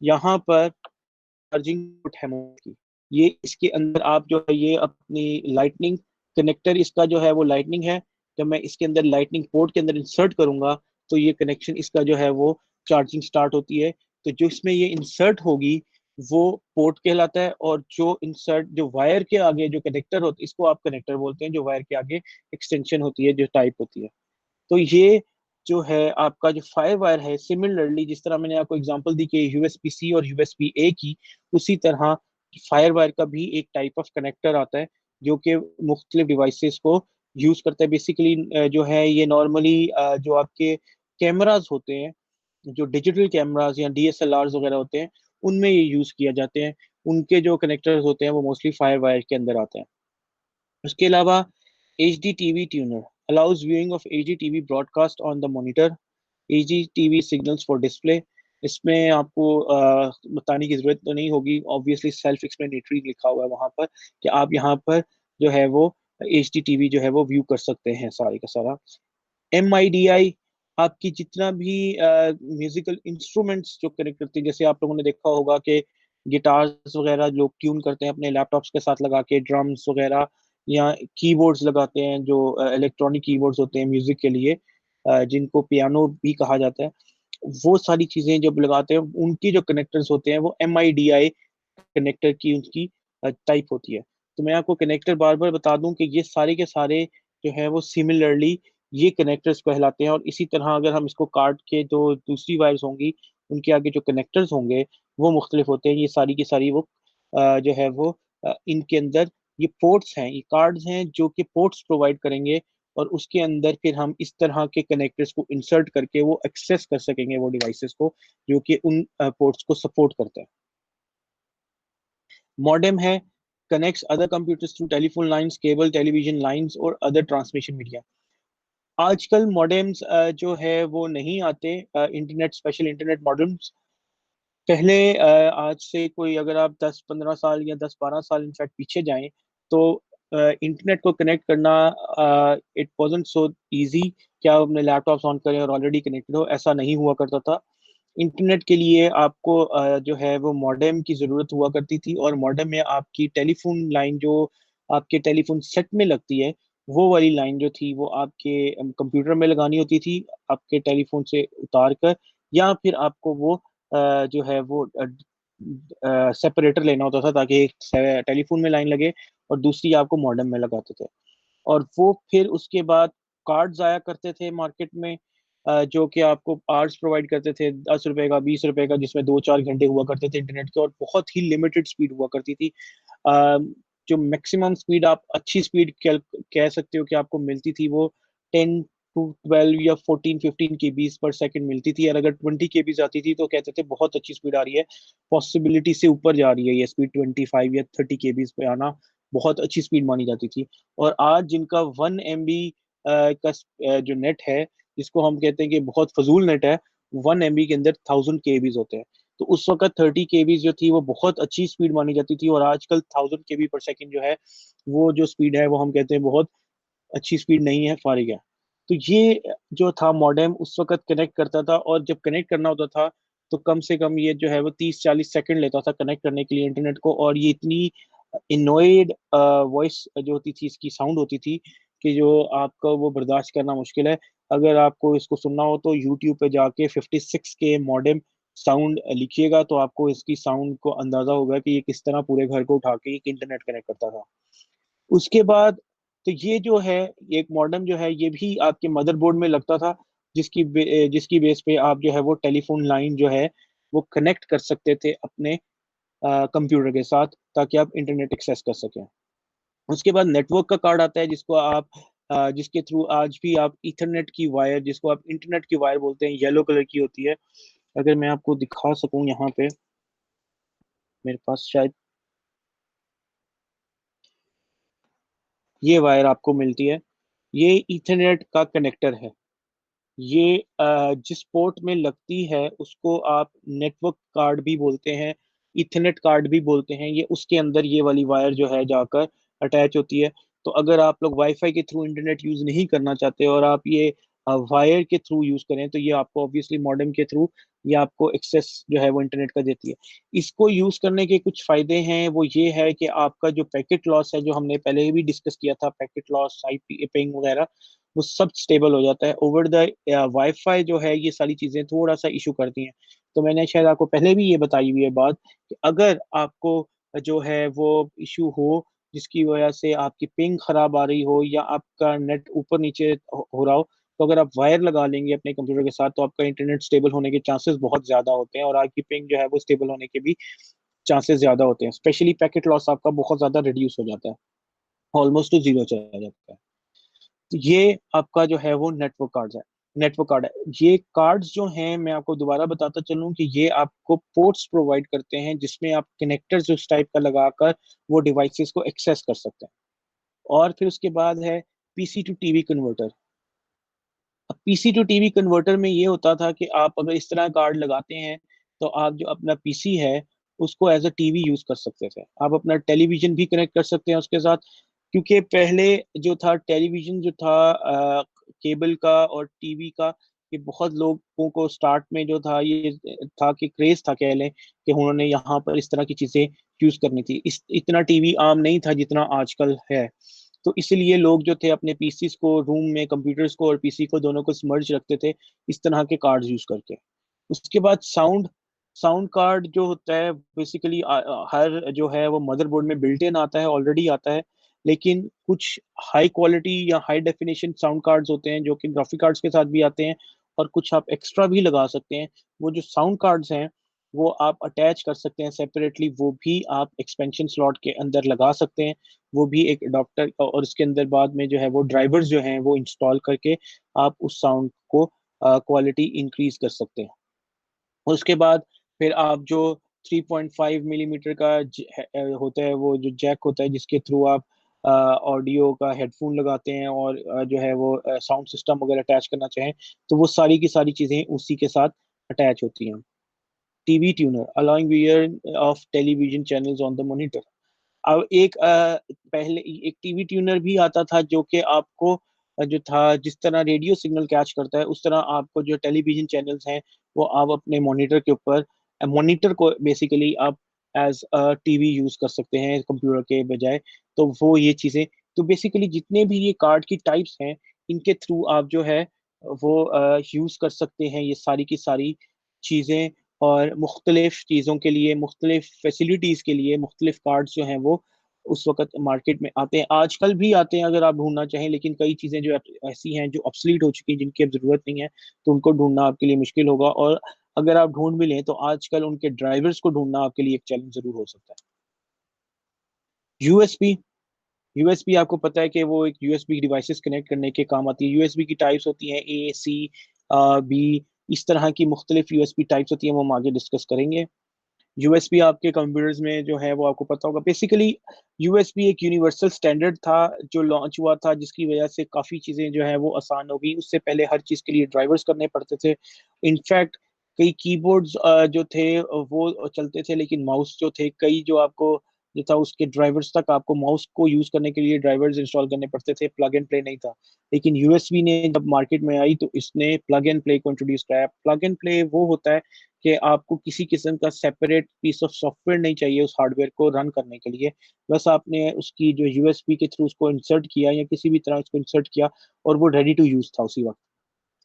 यहाँ पर चार्जिंग पोर्ट है मोबाइल की, ये इसके अंदर आप जो है ये अपनी लाइटनिंग कनेक्टर, इसका जो है वो लाइटनिंग है। जब मैं इसके अंदर लाइटनिंग पोर्ट के अंदर इंसर्ट करूंगा तो ये कनेक्शन इसका जो है वो चार्जिंग स्टार्ट होती है। तो जो इसमें ये इंसर्ट होगी वो पोर्ट कहलाता है, और जो इंसर्ट जो वायर के आगे जो कनेक्टर होता है इसको आप कनेक्टर बोलते हैं, जो वायर के आगे एक्सटेंशन होती है, जो टाइप होती है। तो ये जो है आपका जो फायर वायर है, सिमिलरली जिस तरह मैंने आपको एग्जांपल दी कि यूएसबी सी और यूएसबी ए की, उसी तरह फायर वायर का भी एक टाइप ऑफ कनेक्टर आता है जो कि मुख्तलिफ डिवाइसेस को यूज करता है। बेसिकली जो है ये नॉर्मली जो आपके कैमराज होते हैं, जो डिजिटल कैमराज या डीएसएलआर वगैरह होते हैं, उनमें ये यूज किया जाते हैं। उनके जो कनेक्टर्स होते हैं वो मोस्टली फायर वायर के अंदर आते हैं। उसके अलावा H D TV tuner allows viewing of HDTV broadcast on the monitor, HDTV signals for display। इसमें आपको बताने की जरूरत तो नहीं होगी, ऑब्वियसली सेल्फ एक्सप्लेनेटरी लिखा हुआ है वहां पर कि आप यहाँ पर जो है वो एच डी टीवी जो है वो व्यू कर सकते हैं सारे का सारा। MIDI आपकी जितना भी म्यूजिकल इंस्ट्रूमेंट्स जो कनेक्ट करती है, जैसे आप लोगों ने देखा होगा कि गिटार्स वगैरह लोग ट्यून करते हैं अपने लैपटॉप्स के साथ लगा के, ड्रम्स वगैरह, या कीबोर्ड्स लगाते हैं जो इलेक्ट्रॉनिक कीबोर्ड्स होते हैं म्यूजिक के लिए, जिनको पियानो भी कहा जाता है। वो सारी चीजें जब लगाते हैं उनकी जो कनेक्टर्स होते हैं वो MIDI कनेक्टर की उनकी टाइप होती है। तो मैं आपको कनेक्टर बार बार बता दूं कि ये सारे के सारे जो है वो सिमिलरली ये कनेक्टर्स कहलाते हैं। और इसी तरह अगर हम इसको काट के जो दूसरी वायर्स होंगी उनके आगे जो कनेक्टर्स होंगे वो मुख्तलिफ होते हैं। ये सारी की सारी वो जो है वो इनके अंदर ये पोर्ट्स हैं, ये कार्ड्स हैं जो कि पोर्ट्स प्रोवाइड करेंगे, और उसके अंदर फिर हम इस तरह के कनेक्टर्स को इंसर्ट करके वो एक्सेस कर सकेंगे वो डिवाइसेस को जो कि उन पोर्ट्स को सपोर्ट करते हैं। मॉडेम है, connects other computers through telephone lines, cable, television lines और अदर ट्रांसमिशन मीडिया। आजकल मॉडेम्स जो है वो नहीं आते, इंटरनेट स्पेशल इंटरनेट मॉडेम्स। पहले आज से कोई अगर आप 10-15 साल या 10-12 साल इनफैक्ट पीछे जाएं तो इंटरनेट को कनेक्ट करना इट वाजंट सो इजी कि आप अपने लैपटॉप्स ऑन करें और ऑलरेडी कनेक्टेड हो, ऐसा नहीं हुआ करता था। इंटरनेट के लिए आपको जो है वो मॉडेम की ज़रूरत हुआ करती थी, और मॉडेम में आपकी टेलीफोन लाइन जो आपके टेलीफोन सेट में लगती है, वो वाली लाइन जो थी वो आपके कंप्यूटर में लगानी होती थी, आपके टेलीफोन से उतार कर, या फिर आपको वो जो है वो सेपरेटर लेना होता था ताकि एक टेलीफोन में लाइन लगे और दूसरी आपको मॉडेम में लगाते थे। और वो फिर उसके बाद कार्ड्स आया करते थे मार्केट में, जो कि आपको आवर्स प्रोवाइड करते थे, 10 रुपए का, 20 रुपए का, जिसमें 2-4 घंटे हुआ करते थे इंटरनेट के, और बहुत ही लिमिटेड स्पीड हुआ करती थी। अ, जो मैक्सिमम स्पीड आप अच्छी स्पीड कह सकते हो कि आपको मिलती थी वो 10 to 12 या 14-15 kbs पर सेकंड मिलती थी। और अगर 20 kbs आती थी तो कहते थे बहुत अच्छी स्पीड आ रही है, पॉसिबिलिटी से ऊपर जा रही है ये स्पीड, 25 या 30 kbs पे आना बहुत अच्छी स्पीड मानी जाती थी। और आज जिनका 1 MB का जो नेट है, जिसको हम कहते हैं कि बहुत फजूल नेट है, 1 MB के अंदर 1000 KBs होते हैं। तो उस वक्त 30 KBs जो थी वो बहुत अच्छी स्पीड मानी जाती थी, और आजकल 1000 KB पर सेकेंड जो है वो जो स्पीड है वो हम कहते हैं बहुत अच्छी स्पीड नहीं है, फारिग है। तो ये जो था मॉडेम उस वक्त कनेक्ट करता था, और जब कनेक्ट करना होता था तो कम से कम ये जो है वो 30-40 सेकंड लेता था कनेक्ट करने के लिए इंटरनेट को। और ये इतनी इनोएड वॉइस जो होती थी, इसकी साउंड होती थी कि जो आपका वो बर्दाश्त करना मुश्किल है। अगर आपको इसको सुनना हो तो यूट्यूब पे जाके 56K मॉडेम साउंड लिखिएगा, तो आपको इसकी साउंड को अंदाजा होगा कि ये किस तरह पूरे घर को उठा के एक इंटरनेट कनेक्ट करता था। उसके बाद तो ये जो है एक मॉडेम जो है ये भी आपके मदरबोर्ड में लगता था, जिसकी बेस पे आप जो है वो टेलीफोन लाइन जो है वो कनेक्ट कर सकते थे अपने कंप्यूटर के साथ, ताकि आप इंटरनेट एक्सेस कर सकें। उसके बाद नेटवर्क का कार्ड आता है, जिसको आप जिसके थ्रू आज भी आप ईथरनेट की वायर, जिसको आप इंटरनेट की वायर बोलते हैं, येलो कलर की होती है। अगर मैं आपको दिखा सकूं यहाँ पे, मेरे पास शायद ये वायर आपको मिलती है, ये ईथरनेट का कनेक्टर है। ये जिस पोर्ट में लगती है उसको आप नेटवर्क कार्ड भी बोलते हैं, इथरनेट कार्ड भी बोलते हैं। ये उसके अंदर ये वाली वायर जो है जाकर अटैच होती है। तो अगर आप लोग वाईफाई के थ्रू इंटरनेट यूज नहीं करना चाहते और आप ये वायर के थ्रू यूज करें, तो ये आपको ऑब्वियसली मॉडेम के थ्रू ये आपको एक्सेस जो है वो इंटरनेट का देती है। इसको यूज करने के कुछ फायदे हैं, वो ये है कि आपका जो पैकेट लॉस है, जो हमने पहले भी डिस्कस किया था, पैकेट लॉस, आईपी पिंग वगैरह, वो सब स्टेबल हो जाता है। ओवर द वाईफाई जो है ये सारी चीजें थोड़ा सा इशू करती हैं। तो मैंने शायद आपको पहले भी ये बताई हुई है बात कि अगर आपको जो है वो इशू हो, जिसकी वजह से आपकी पिंग खराब आ रही हो या आपका नेट ऊपर नीचे हो रहा हो, तो अगर आप वायर लगा लेंगे अपने कंप्यूटर के साथ, तो आपका इंटरनेट स्टेबल होने के चांसेस बहुत ज्यादा होते हैं, और आपकी पिंग जो है वो स्टेबल होने के भी चांसेस ज्यादा होते हैं। स्पेशली पैकेट लॉस आपका बहुत ज्यादा रिड्यूस हो जाता है, ऑलमोस्ट टू जीरो चला जाता है। तो ये आपका जो है वो नेटवर्क कार्ड है। नेटवर्क कार्ड है, ये कार्ड्स जो हैं मैं आपको दोबारा बताता चलूं कि ये आपको पोर्ट्स प्रोवाइड करते हैं, जिसमें आप कनेक्टर्स उस टाइप का लगाकर वो डिवाइसेस को एक्सेस कर सकते हैं। और फिर उसके बाद है पीसी टू टीवी कन्वर्टर। अब पीसी टू टीवी कन्वर्टर में ये होता था कि आप अगर इस तरह कार्ड लगाते हैं, तो आप जो अपना पीसी है उसको एज अ टीवी यूज कर सकते थे। आप अपना टेलीविजन भी कनेक्ट कर सकते हैं उसके साथ, क्योंकि पहले जो था टेलीविजन जो था केबल का और टीवी का, ये बहुत लोगों को स्टार्ट में जो था ये था कि क्रेज था, कह लें कि उन्होंने यहाँ पर इस तरह की चीजें यूज करनी थी। इतना टीवी आम नहीं था जितना आजकल है। तो इसीलिए लोग जो थे अपने पीसी को रूम में, कंप्यूटर्स को और पीसी को दोनों को स्मर्ज रखते थे इस तरह के कार्ड यूज करके। उसके बाद साउंड साउंड कार्ड जो होता है बेसिकली हर जो है वो मदरबोर्ड में बिल्ट इन आता है, ऑलरेडी आता है। लेकिन कुछ हाई क्वालिटी या हाई डेफिनेशन साउंड कार्ड्स होते हैं जो कि ग्राफिक कार्ड्स के साथ भी आते हैं, और कुछ आप एक्स्ट्रा भी लगा सकते हैं। वो जो साउंड कार्ड्स हैं वो आप अटैच कर सकते हैं सेपरेटली, वो भी आप एक्सपेंशन स्लॉट के अंदर लगा सकते हैं। वो भी एक अडॉप्टर, और इसके अंदर बाद में जो है वो ड्राइवर्स जो हैं वो इंस्टॉल करके आप उस साउंड को क्वालिटी इंक्रीज कर सकते हैं। और उसके बाद फिर आप जो 3.5 मिलीमीटर का होता है, वो जो जैक होता है जिसके थ्रू आप ऑडियो का हेडफोन लगाते हैं और जो है वो साउंड सिस्टम अगर अटैच करना चाहें, तो वो सारी की सारी चीज़ें उसी के साथ अटैच होती हैं। TV tuner allowing wear off television channels on the monitor. अब एक पहले एक टीवी ट्यूनर भी आता था जो कि आपको जो था जिस तरह रेडियो सिग्नल कैच करता है, उस तरह आपको जो टेलीविजन चैनल्स हैं वो आप अपने मॉनिटर के ऊपर, मॉनिटर को बेसिकली आप एज अ टीवी यूज कर सकते हैं कंप्यूटर के बजाय। तो वो ये चीज़ें, तो बेसिकली जितने भी ये कार्ड की टाइप्स हैं, इनके थ्रू आप जो है वो यूज कर सकते हैं ये सारी की सारी चीज़ें। और मुख्तलिफ चीज़ों के लिए, मुख्तलिफ फैसिलिटीज़ के लिए मुख्तलिफ कार्ड्स जो हैं वो उस वक्त मार्केट में आते हैं, आजकल भी आते हैं अगर आप ढूंढना चाहें। लेकिन कई चीज़ें जो ऐसी हैं जो ऑब्सलीट हो चुकी हैं, जिनकी अब ज़रूरत नहीं है, तो उनको ढूंढना आपके लिए मुश्किल होगा। और अगर आप ढूंढ भी लें तो आजकल उनके ड्राइवर्स को ढूंढना आपके लिए एक चैलेंज ज़रूर हो सकता है। यूएसबी, यूएसबी आपको पता है कि वो एक यूएसबी डिवाइसेस कनेक्ट करने के काम आती है। यूएसबी की टाइप्स होती हैं ए, सी, बी, इस तरह की मुख्तलिफ यूएसबी टाइप्स होती हैं, वो हम आगे डिस्कस करेंगे। यूएसबी आपके कंप्यूटर्स में जो है वो आपको पता होगा बेसिकली यूएसबी एक यूनिवर्सल स्टैंडर्ड था जो लॉन्च हुआ था, जिसकी वजह से काफ़ी चीज़ें जो है वो आसान हो गई। उससे पहले हर चीज़ के लिए ड्राइवर्स करने पड़ते थे। इनफैक्ट कई कीबोर्ड्स जो थे वो चलते थे, लेकिन माउस जो थे कई जो आपको जो था उसके ड्राइवर्स तक आपको माउस को यूज़ करने के लिए ड्राइवर्स इंस्टॉल करने पड़ते थे, प्लग एंड प्ले नहीं था। लेकिन यूएसबी ने जब मार्केट में आई तो इसने प्लग एंड प्ले को इंट्रोड्यूस कराया। प्लग एंड प्ले वो होता है कि आपको किसी किस्म का सेपरेट पीस ऑफ सॉफ्टवेयर नहीं चाहिए उस हार्डवेयर को रन करने के लिए। बस आपने उसकी जो यूएसबी के थ्रू उसको इंसर्ट किया या किसी भी तरह उसको इंसर्ट किया और वो रेडी टू यूज था उसी वक्त।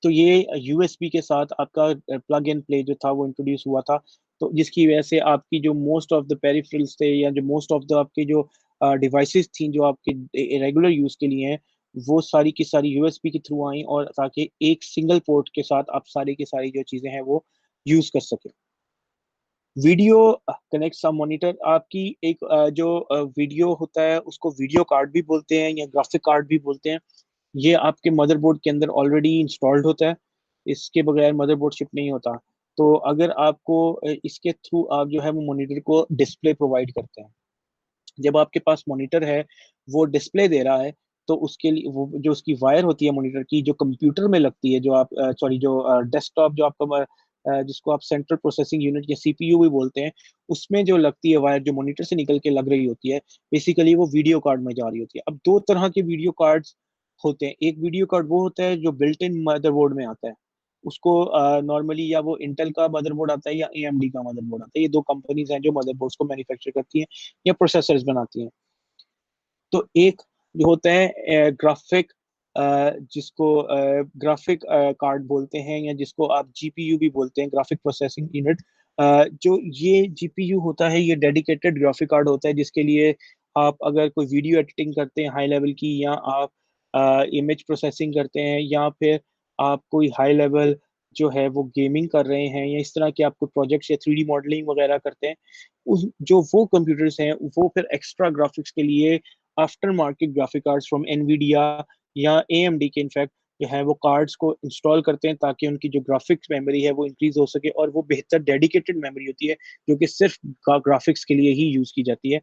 तो ये यूएसबी के साथ आपका प्लग एंड प्ले जो था वो इंट्रोड्यूस हुआ था। तो जिसकी वजह से आपकी जो मोस्ट ऑफ द पेरिफेरल्स थे या जो मोस्ट ऑफ द आपकी जो डिवाइसेस थी जो आपके रेगुलर यूज के लिए हैं, वो सारी की सारी यूएसबी के थ्रू आई, और ताकि एक सिंगल पोर्ट के साथ आप सारी की सारी जो चीजें हैं वो यूज कर सके। वीडियो कनेक्ट सम मॉनिटर आपकी एक जो वीडियो होता है उसको वीडियो कार्ड भी बोलते हैं या ग्राफिक कार्ड भी बोलते हैं। ये आपके मदरबोर्ड के अंदर ऑलरेडी इंस्टॉल्ड होता है। इसके बगैर मदरबोर्ड शिप नहीं होता। तो अगर आपको इसके थ्रू आप जो है वो मॉनिटर को डिस्प्ले प्रोवाइड करते हैं। जब आपके पास मॉनिटर है, वो डिस्प्ले दे रहा है, तो उसके लिए वो जो उसकी वायर होती है मॉनिटर की जो कंप्यूटर में लगती है, जो आप सॉरी जो डेस्कटॉप जो आपका जिसको आप सेंट्रल प्रोसेसिंग यूनिट या सीपीयू भी बोलते हैं, उसमें जो लगती है वायर जो मॉनिटर से निकल के लग रही होती है, बेसिकली वो वीडियो कार्ड में जा रही होती है। अब दो तरह के वीडियो कार्ड्स होते हैं। एक वीडियो कार्ड वो होता है जो बिल्ट इन मदरबोर्ड में आता है। उसको नॉर्मली या वो इंटेल का मदरबोर्ड आता है या एएमडी का मदरबोर्ड आता है। ये दो कंपनीज हैं जो मदरबोर्ड्स को मैन्युफैक्चर करती हैं या प्रोसेसर्स बनाती हैं। तो एक जो होता है ग्राफिक, जिसको ग्राफिक कार्ड बोलते हैं या जिसको आप जीपीयू भी बोलते हैं, ग्राफिक प्रोसेसिंग यूनिट। जो ये जीपीयू होता है ये डेडिकेटेड ग्राफिक कार्ड होता है, जिसके लिए आप अगर कोई वीडियो एडिटिंग करते हैं हाई लेवल की, या आप इमेज प्रोसेसिंग करते हैं, या फिर आप कोई हाई लेवल जो है वो गेमिंग कर रहे हैं, या इस तरह के आप कोई प्रोजेक्ट्स या 3D मॉडलिंग वगैरह करते हैं, उस जो वो कंप्यूटर्स हैं वो फिर एक्स्ट्रा ग्राफिक्स के लिए after market graphic cards from Nvidia या एएमडी के इनफैक्ट जो है वो कार्ड्स को इंस्टॉल करते हैं, ताकि उनकी जो ग्राफिक्स मेमोरी है वो इंक्रीज हो सके, और वो बेहतर डेडिकेटेड मेमोरी होती है जो कि सिर्फ ग्राफिक्स के लिए ही यूज की जाती है।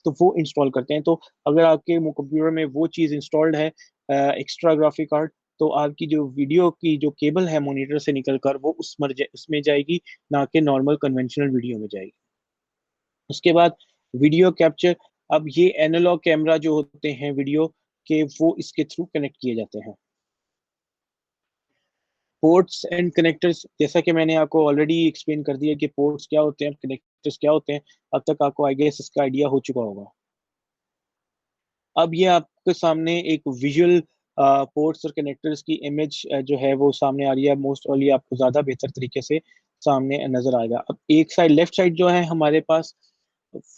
तो वो इंस्टॉल करते हैं। तो अगर आपके कंप्यूटर में वो चीज़ इंस्टॉल्ड है, एक्स्ट्रा ग्राफिक कार्ड, तो आपकी जो वीडियो की जो केबल है मॉनिटर से निकल कर वो उसमें जाएगी, ना कि नॉर्मल कन्वेंशनल वीडियो में जाएगी। उसके बाद वीडियो कैप्चर। अब ये एनालॉग कैमरा जो होते हैं वीडियो के, वो इसके थ्रू कनेक्ट किए जाते हैं। पोर्ट्स एंड कनेक्टर्स, जैसा कि मैंने आपको ऑलरेडी एक्सप्लेन कर दिया कि पोर्ट्स क्या होते हैं, कनेक्टर्स क्या होते हैं। अब तक आपको आई गेस इसका आइडिया हो चुका होगा। अब ये आपके सामने एक विजुअल पोर्ट्स और कनेक्टर्स की इमेज जो है वो सामने आ रही है। मोस्ट ऑली आपको ज़्यादा बेहतर तरीके से सामने नज़र आएगा। अब एक साइड लेफ्ट साइड जो है हमारे पास,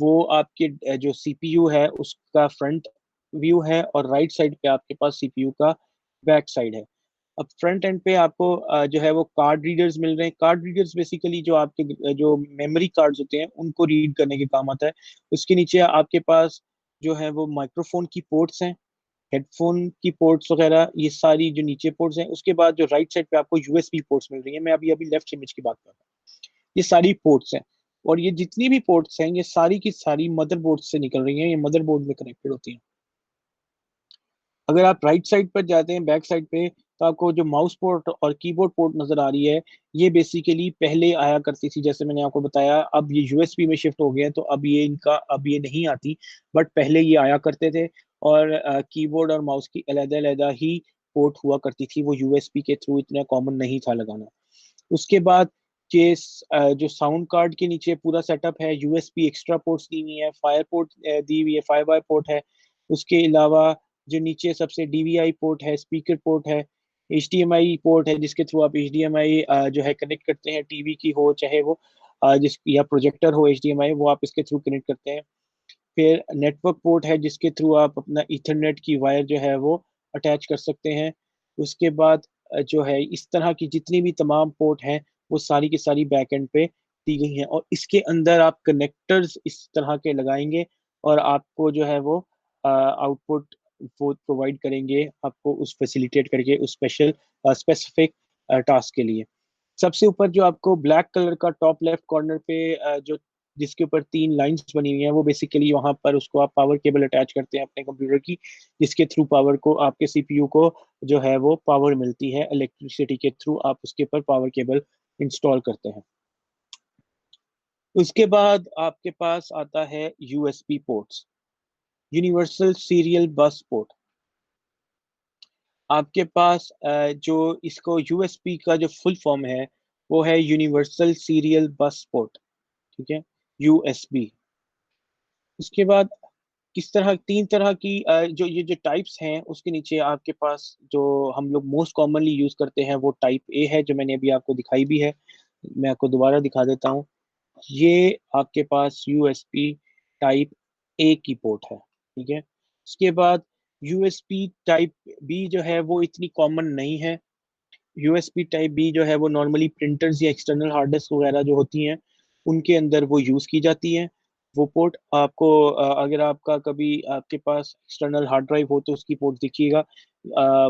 वो आपके जो सीपीयू है उसका फ्रंट व्यू है, और राइट साइड पे आपके पास सीपीयू का बैक साइड है। अब फ्रंट एंड पे आपको जो है वो कार्ड रीडर्स मिल रहे हैं। कार्ड रीडर्स बेसिकली जो आपके जो मेमोरी कार्ड्स होते हैं उनको रीड करने के काम आता है। उसके नीचे आपके पास जो है वो माइक्रोफोन की पोर्ट्स हैं, हेडफोन की पोर्ट्स वगैरह, ये सारी जो नीचे पोर्ट्स हैं। उसके बाद जो राइट साइड पे आपको यूएसबी पोर्ट्स मिल रही है। मैं अभी अभी लेफ्ट इमेज की बात कर रहा हूँ। ये सारी पोर्ट्स हैं, और ये जितनी भी पोर्ट्स हैं ये सारी की सारी मदरबोर्ड से निकल रही हैं, ये मदरबोर्ड में कनेक्टेड होती हैं। अगर आप राइट साइड पर जाते हैं बैक साइड पे, तो आपको जो माउस पोर्ट और कीबोर्ड पोर्ट नजर आ रही है, ये बेसिकली पहले आया करती थी, जैसे मैंने आपको बताया। अब ये यूएसबी में शिफ्ट हो गए हैं, तो अब ये नहीं आती, बट पहले ये आया करते थे। और कीबोर्ड और माउस की अलग-अलग ही पोर्ट हुआ करती थी, वो यूएसबी के थ्रू इतना कॉमन नहीं था लगाना। उसके बाद के जो साउंड कार्ड के नीचे पूरा सेटअप है, यूएसबी एक्स्ट्रा पोर्ट्स दी हुई है, फायर पोर्ट दी हुई है, 5 वाई पोर्ट है। उसके अलावा जो नीचे सबसे डीवीआई पोर्ट है, स्पीकर पोर्ट है, एचडीएमआई पोर्ट है जिसके थ्रू आप एचडीएमआई जो है कनेक्ट करते हैं, टीवी की हो चाहे वो जिस या प्रोजेक्टर हो एचडीएमआई, वो आप इसके थ्रू कनेक्ट करते हैं। फिर नेटवर्क पोर्ट है जिसके थ्रू आप अपना ईथरनेट की वायर जो है वो अटैच कर सकते हैं। उसके बाद जो है इस तरह की जितनी भी तमाम पोर्ट हैं वो सारी की सारी बैक एंड पे दी गई हैं, और इसके अंदर आप कनेक्टर्स इस तरह के लगाएंगे, और आपको जो है वो आउटपुट वो प्रोवाइड करेंगे आपको उस फैसिलिटेट करके उस स्पेसिफिक टास्क के लिए। सबसे ऊपर जो आपको ब्लैक कलर का टॉप लेफ्ट कॉर्नर पे जो जिसके ऊपर 3 लाइंस बनी हुई हैं, वो बेसिकली वहां पर उसको आप पावर केबल अटैच करते हैं अपने कंप्यूटर की, जिसके थ्रू पावर को आपके सीपीयू को जो है वो पावर मिलती है इलेक्ट्रिसिटी के थ्रू, आप उसके ऊपर पावर केबल इंस्टॉल करते हैं। उसके बाद आपके पास आता है USB ports, universal serial bus port. आपके पास जो इसको यूएसबी का जो फुल फॉर्म है वो है यूनिवर्सल सीरियल बस पोर्ट, ठीक है, यूएसबी। उसके बाद किस तरह 3 तरह की जो ये जो टाइप्स हैं उसके नीचे आपके पास जो हम लोग मोस्ट कॉमनली यूज करते हैं वो टाइप ए है, जो मैंने अभी आपको दिखाई भी है। मैं आपको दोबारा दिखा देता हूँ। ये आपके पास यूएसबी टाइप ए की पोर्ट है, ठीक है। उसके बाद यूएसबी टाइप बी जो है वो इतनी कॉमन नहीं है। यूएसबी टाइप बी जो है वो नॉर्मली प्रिंटर्स या एक्सटर्नल हार्ड डिस्क वगैरह जो होती हैं उनके अंदर वो यूज़ की जाती है। वो पोर्ट आपको अगर आपका कभी आपके पास एक्सटर्नल हार्ड ड्राइव हो तो उसकी पोर्ट दिखिएगा।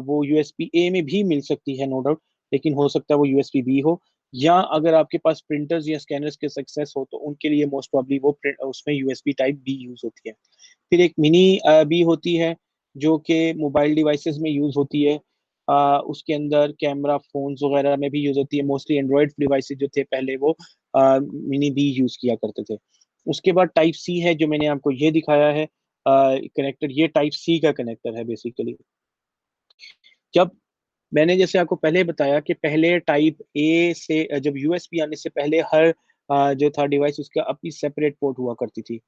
वो यूएसबी ए में भी मिल सकती है नो डाउट, लेकिन हो सकता है वो यूएसबी बी हो। या अगर आपके पास प्रिंटर्स या स्कैनर्स के सक्सेस हो तो उनके लिए मोस्ट प्रॉब्ली वो उसमें यूएसबी टाइप बी यूज होती है। फिर एक मिनी बी होती है जो कि मोबाइल डिवाइसेस में यूज होती है। उसके अंदर कैमरा फोन्स वगैरह में भी यूज होती है। मोस्टली एंड्रॉयड डिवाइसेस जो थे पहले वो मिनी बी यूज किया करते थे। उसके बाद टाइप सी है जो मैंने आपको ये दिखाया है कनेक्टर, ये टाइप सी का कनेक्टर है बेसिकली। जब मैंने जैसे आपको पहले बताया कि पहले टाइप ए से जब यूएसबी आने से पहले हर जो था डिवाइस उसका अपनी सेपरेट पोर्ट हुआ करती थी।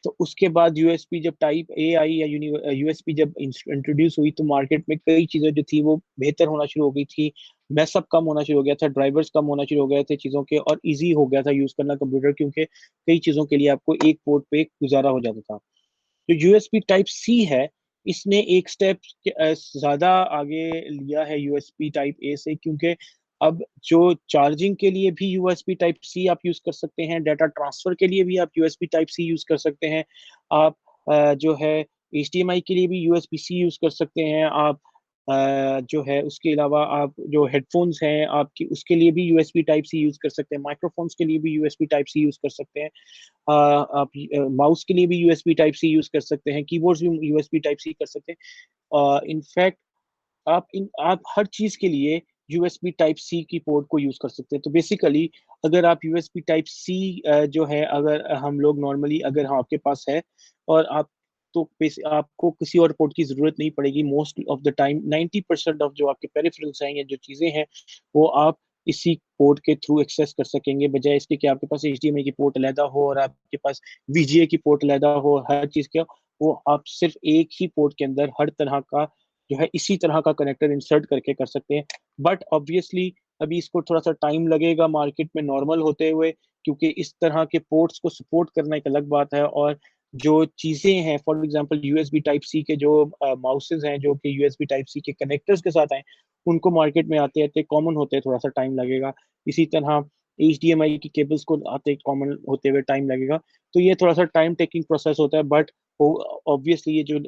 तो उसके बाद यूएसबी जब टाइप ए आई या यूएसबी जब इंट्रोड्यूस हुई तो मार्केट में कई चीजें जो थी वो बेहतर होना शुरू हो गई थी। मैसअप कम होना शुरू हो गया था, ड्राइवर्स कम होना शुरू हो गए थे चीजों के, और इजी हो गया था यूज करना कंप्यूटर, क्योंकि कई चीजों के लिए आपको एक पोर्ट पे गुजारा हो जाता था। जो यूएसबी टाइप सी है इसने एक स्टेप ज्यादा आगे लिया है यूएसबी टाइप ए से, क्योंकि अब जो चार्जिंग के लिए भी यूएसबी टाइप सी आप यूज कर सकते हैं, डाटा ट्रांसफर के लिए भी आप यूएसबी टाइप सी यूज कर सकते हैं, आप जो है एचडीएमआई के लिए भी यूएसबी सी यूज कर सकते हैं, आप जो है उसके अलावा आप जो हेडफोन्स हैं आपकी उसके लिए भी यूएसबी टाइप सी यूज कर सकते हैं, माइक्रोफोन्स के लिए भी यूएसबी टाइप सी यूज कर सकते हैं, आप माउस के लिए भी यूएसबी टाइप सी यूज कर सकते हैं, कीबोर्ड्स भी यूएसबी टाइप सी कर सकते हैं। इनफैक्ट आप हर चीज के लिए यूएसबी टाइप सी की पोर्ट को यूज कर सकते हैं। तो बेसिकली अगर आप यूएसबी टाइप सी जो है अगर हम लोग नॉर्मली अगर हाँ आपके पास है और आप तो आपको किसी और पोर्ट की जरूरत नहीं पड़ेगी। Most of the time 90% of जो आपके पेरिफेरल्स हैं या जो चीजें हैं वो आप इसी पोर्ट के थ्रू एक्सेस कर सकेंगे, बजाय इसके कि आपके पास एचडीएमआई की पोर्ट अलहदा हो और आपके पास वीजीए की पोर्ट अलहदा हो। हर चीज का वो आप सिर्फ एक ही पोर्ट के अंदर हर तरह का जो है इसी तरह का कनेक्टर इंसर्ट करके कर सकते हैं। बट ऑब्वियसली अभी इसको थोड़ा सा टाइम लगेगा मार्केट में नॉर्मल होते हुए, क्योंकि इस तरह के पोर्ट्स को सपोर्ट करना एक अलग बात है, और जो चीजें हैं for example USB type C के जो माउसेज हैं जो कि यूएसबी टाइप सी के कनेक्टर्स के साथ आए उनको मार्केट में आते आते कॉमन होते थोड़ा सा टाइम लगेगा। इसी तरह एचडीएमआई की केबल्स को आते कॉमन होते हुए टाइम लगेगा। तो ये थोड़ा सा टाइम टेकिंग प्रोसेस होता है, बट ऑब्वियसली ये जो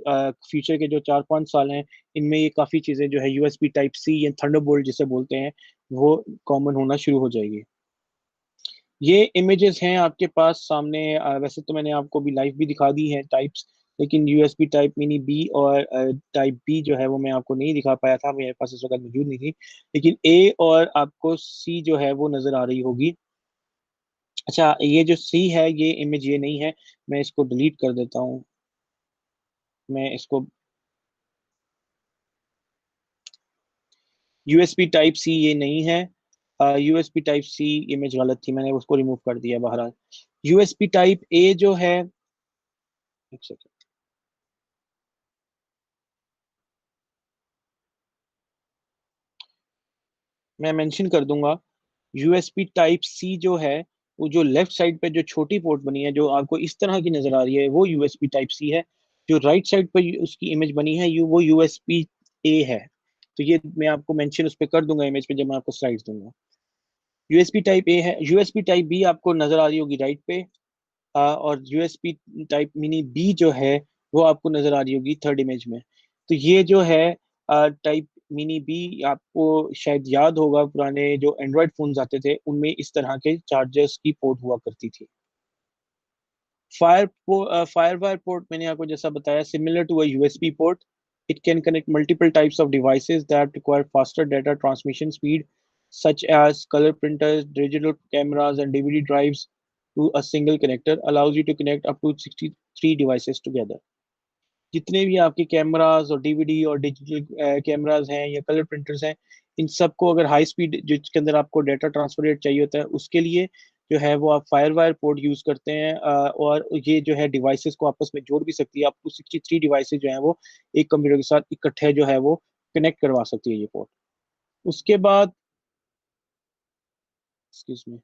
फ्यूचर के जो 4-5 साल हैं इनमें ये काफ़ी चीज़ें जो है यूएसबी टाइप सी या थंडरबोल्ट जिसे बोलते हैं वो कॉमन होना शुरू हो जाएगी। ये इमेजेस हैं आपके पास सामने। वैसे तो मैंने आपको भी लाइव भी दिखा दी है टाइप्स, लेकिन यूएसबी टाइप मिनी बी और टाइप बी जो है वो मैं आपको नहीं दिखा पाया था, मेरे पास इस वक्त मौजूद नहीं थी। लेकिन ए और आपको सी जो है वो नज़र आ रही होगी। अच्छा, ये जो सी है ये इमेज ये नहीं है, मैं इसको डिलीट कर देता हूँ। मैं इसको यूएसबी टाइप सी ये नहीं है। यूएसबी टाइप सी इमेज गलत थी, मैंने उसको रिमूव कर दिया। बहरहाल यूएसबी टाइप ए जो है, एक सेकंड, मैं मेंशन कर दूंगा। यूएसबी टाइप सी जो है वो जो लेफ्ट साइड पे जो छोटी पोर्ट बनी है जो आपको इस तरह की नजर आ रही है वो यूएसबी टाइप सी है। जो राइट साइड पे उसकी इमेज बनी है वो यूएसबी ए है। तो ये मैं आपको मेंशन उस पर कर दूंगा इमेज पे जब मैं आपको स्लाइड्स दूंगा। यूएसबी टाइप ए है। यूएसबी टाइप बी आपको नजर आ रही होगी राइट पे। और यूएसबी टाइप मिनी बी जो है वो आपको नजर आ रही होगी थर्ड इमेज में। तो ये जो है टाइप मिनी बी, आपको शायद याद होगा पुराने जो एंड्रॉयड फोन्स आते थे उनमें इस तरह के चार्जर्स की पोर्ट हुआ करती थी। Firewire port मैंने आपको जैसा बताया, similar to a USB port, it can connect multiple types of devices that require faster data transmission speed, such as color printers, digital cameras, and DVD drives to a single connector, allows you to connect up to 63 devices together. जितने भी आपके कैमरास और डीवीडी और डिजिटल कैमरास हैं या कलर प्रिंटर्स हैं, इन सबको अगर हाई स्पीड जिसके अंदर आपको डाटा ट्रांसफर रेट चाहिए होता है, उसके लिए जो है वो आप फायरवायर पोर्ट यूज करते हैं, और ये जो है डिवाइसेस को आपस में जोड़ भी सकती है। आपको 63 डिवाइसेस जो है वो एक कंप्यूटर के साथ इकट्ठे जो है वो कनेक्ट करवा सकती है ये पोर्ट। उसके बाद एक्सक्यूज मी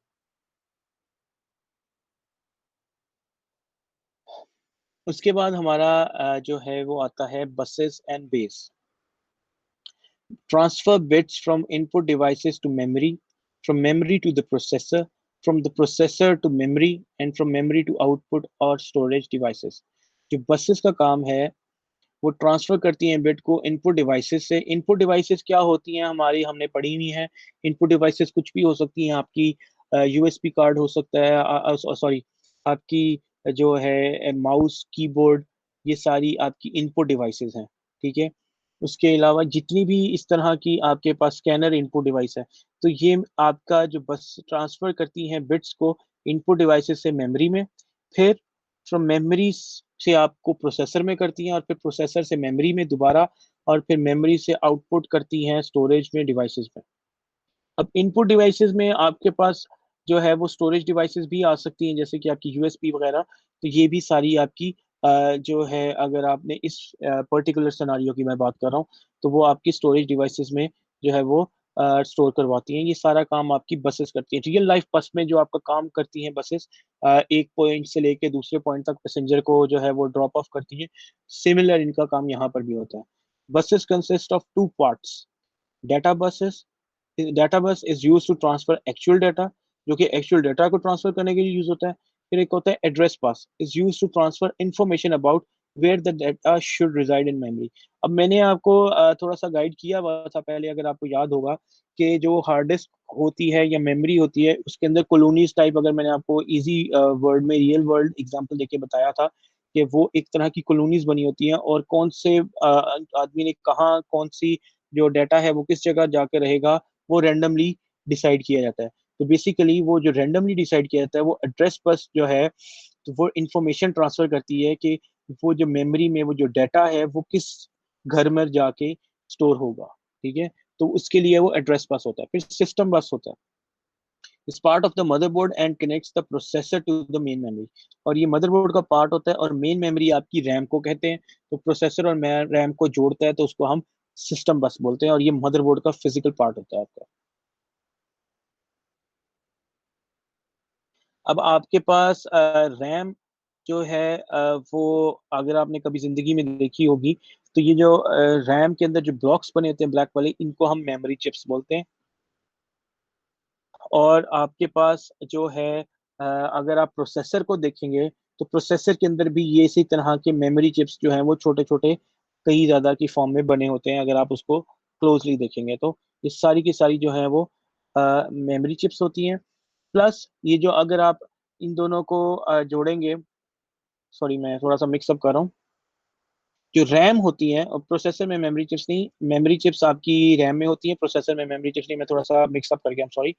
उसके बाद हमारा जो है वो आता है buses and base. Transfer bits from input devices to memory, from memory to the processor, from the processor to memory, and from memory to output or storage devices. जो buses का काम है वो ट्रांसफर करती हैं बिट को इनपुट डिवाइसेस से। इनपुट डिवाइसेस क्या होती हैं हमारी, हमने पढ़ी हुई हैं। इनपुट डिवाइसेस कुछ भी हो सकती हैं, आपकी यूएसबी कार्ड हो सकता है, सॉरी आपकी जो है माउस कीबोर्ड, ये सारी आपकी इनपुट डिवाइसेस हैं। ठीक है, उसके अलावा जितनी भी इस तरह की आपके पास स्कैनर इनपुट डिवाइस है, तो ये आपका जो बस ट्रांसफर करती हैं बिट्स को इनपुट डिवाइसेस से मेमोरी में, फिर फ्रॉम मेमोरी से आपको प्रोसेसर में करती हैं, और फिर प्रोसेसर से मेमोरी में दोबारा, और फिर मेमोरी से आउटपुट करती हैं स्टोरेज में डिवाइसेस में। अब इनपुट डिवाइसेस में आपके पास जो है वो स्टोरेज डिवाइसेस भी आ सकती हैं, जैसे कि आपकी यूएसबी वगैरह। तो ये भी सारी आपकी जो है, अगर आपने इस पर्टिकुलर सिनारियो की मैं बात कर रहा हूँ, तो वो आपकी स्टोरेज डिवाइसेस में जो है वो स्टोर करवाती हैं। ये सारा काम आपकी बसेस करती हैं। रियल लाइफ बस में जो आपका काम करती हैं बसेस, एक पॉइंट से लेके दूसरे पॉइंट तक पैसेंजर को जो है वो ड्रॉप ऑफ करती हैं। सिमिलर इनका काम यहाँ पर भी होता है। Buses consist of two parts. Data buses, data bus is use to transfer actual data, जो कि एक्चुअल डाटा को ट्रांसफर करने के लिए यूज होता है। फिर एक होता है address bus, is use to transfer information about where the data should reside in memory. अब मैंने आपको थोड़ा सा गाइड किया हुआ था पहले, अगर आपको याद होगा, कि जो हार्ड डिस्क होती है या मेमोरी होती है, उसके अंदर कॉलोनीज टाइप, अगर मैंने आपको इजी वर्ड में रियल वर्ल्ड एग्जांपल देके बताया था कि वो एक तरह की कॉलोनीज बनी होती हैं, और कौन से आदमी ने कहाँ कौन सी जो डाटा है वो किस जगह जाके रहेगा, वो रैंडमली डिसाइड किया जाता है। तो बेसिकली वो जो रैंडमली डिसाइड किया जाता है, वो एड्रेस बस जो है, तो वो इंफॉर्मेशन ट्रांसफर करती है कि वो जो मेमोरी में वो जो डाटा है वो किस घर में जाके स्टोर होगा। ठीक है, तो उसके लिए वो एड्रेस बस होता है। फिर सिस्टम बस होता है, is part of the motherboard and connects the processor to the main memory. और ये मदरबोर्ड का पार्ट होता है, और मेन मेमोरी आपकी रैम को कहते हैं। तो प्रोसेसर और रैम को जोड़ता है, तो उसको हम सिस्टम बस बोलते हैं, और ये मदरबोर्ड का फिजिकल पार्ट होता है आपका। अब आपके पास रैम जो है, वो अगर आपने कभी जिंदगी में देखी होगी, तो ये जो रैम के अंदर जो ब्लॉक्स बने होते हैं ब्लैक वाले, इनको हम मेमोरी चिप्स बोलते हैं। और आपके पास जो है, अगर आप प्रोसेसर को देखेंगे, तो प्रोसेसर के अंदर भी ये इसी तरह के मेमोरी चिप्स जो हैं वो छोटे छोटे कई ज़्यादा की फॉर्म में बने होते हैं। अगर आप उसको क्लोजली देखेंगे, तो ये सारी की सारी जो है वो मेमोरी चिप्स होती हैं। प्लस ये जो, अगर आप इन दोनों को जोड़ेंगे, सॉरी मैं थोड़ा सा मिक्सअप कर रहा हूँ। जो रैम होती है, और प्रोसेसर में मेमोरी चिप्स नहीं, मेमोरी चिप्स आपकी रैम में होती है, प्रोसेसर में मेमोरी चिप्स नहीं। मैं थोड़ा सा मिक्सअप कर गया, सॉरी।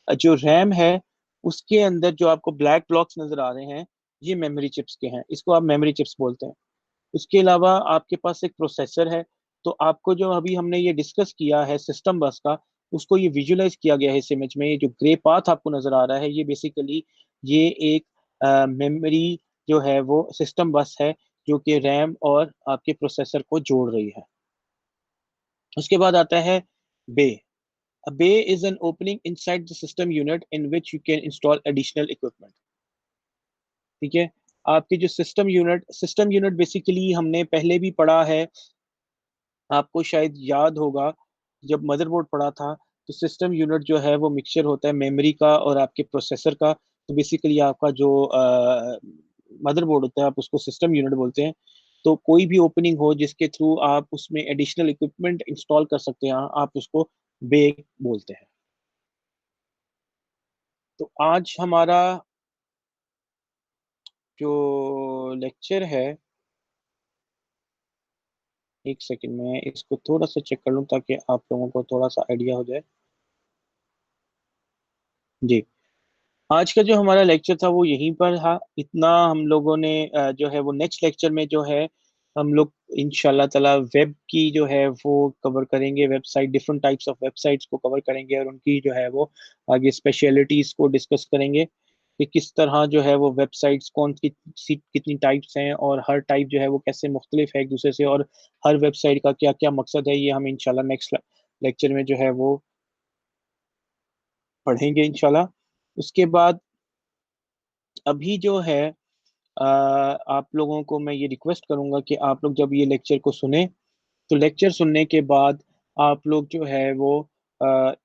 जो रैम है, उसके अंदर जो आपको ब्लैक ब्लॉक्स नजर आ रहे हैं, ये मेमोरी चिप्स के हैं, इसको आप मेमोरी चिप्स बोलते हैं। उसके अलावा आपके पास एक प्रोसेसर है। तो आपको जो अभी हमने ये डिस्कस किया है सिस्टम बस का, उसको ये विजुलाइज किया गया है इस इमेज में। ये जो ग्रे पाथ आपको नजर आ रहा है, ये बेसिकली ये एक मेमोरी जो है वो सिस्टम बस है, जो कि रैम और आपके प्रोसेसर को जोड़ रही है। उसके बाद आता है बे। A bay is an opening inside the system unit in which you can install additional equipment. ठीक है, आपके जो सिस्टम यूनिट बेसिकली हमने पहले भी पढ़ा है, आपको शायद याद होगा, जब मदरबोर्ड पढ़ा था, तो सिस्टम यूनिट जो है वो मिक्सचर होता है मेमोरी का और आपके प्रोसेसर का। तो बेसिकली आपका जो मदरबोर्ड होता है, आप उसको सिस्टम यूनिट बोलते हैं। तो कोई भी ओपनिंग हो जिसके थ्रू आप उसमें एडिशनल इक्विपमेंट इंस्टॉल कर सकते हैं, आप उसको बे बोलते हैं। तो आज हमारा जो लेक्चर है, एक सेकंड में इसको थोड़ा सा चेक कर लूँ ताकि आप लोगों को थोड़ा सा आइडिया हो जाए। जी, आज का जो हमारा लेक्चर था वो यहीं पर था। इतना हम लोगों ने जो है वो नेक्स्ट लेक्चर में जो है हम लोग इंशाल्लाह ताला वेब की जो है वो कवर करेंगे, website different types of websites को कवर करेंगे और उनकी जो है वो आगे स्पेशलिटीज को डिस्कस करेंगे कि किस तरह जो है वो वेबसाइट्स कौन कितनी टाइप्स हैं और हर टाइप जो है वो कैसे मुख्तलिफ है एक दूसरे से, और हर वेबसाइट का क्या क्या मकसद है, ये हम इंशाल्लाह नेक्स्ट लेक्चर में जो है वो पढ़ेंगे इंशाल्लाह। उसके बाद अभी जो है आप लोगों को मैं ये रिक्वेस्ट करूंगा कि आप लोग जब ये लेक्चर को सुने तो लेक्चर सुनने के बाद आप लोग जो है वो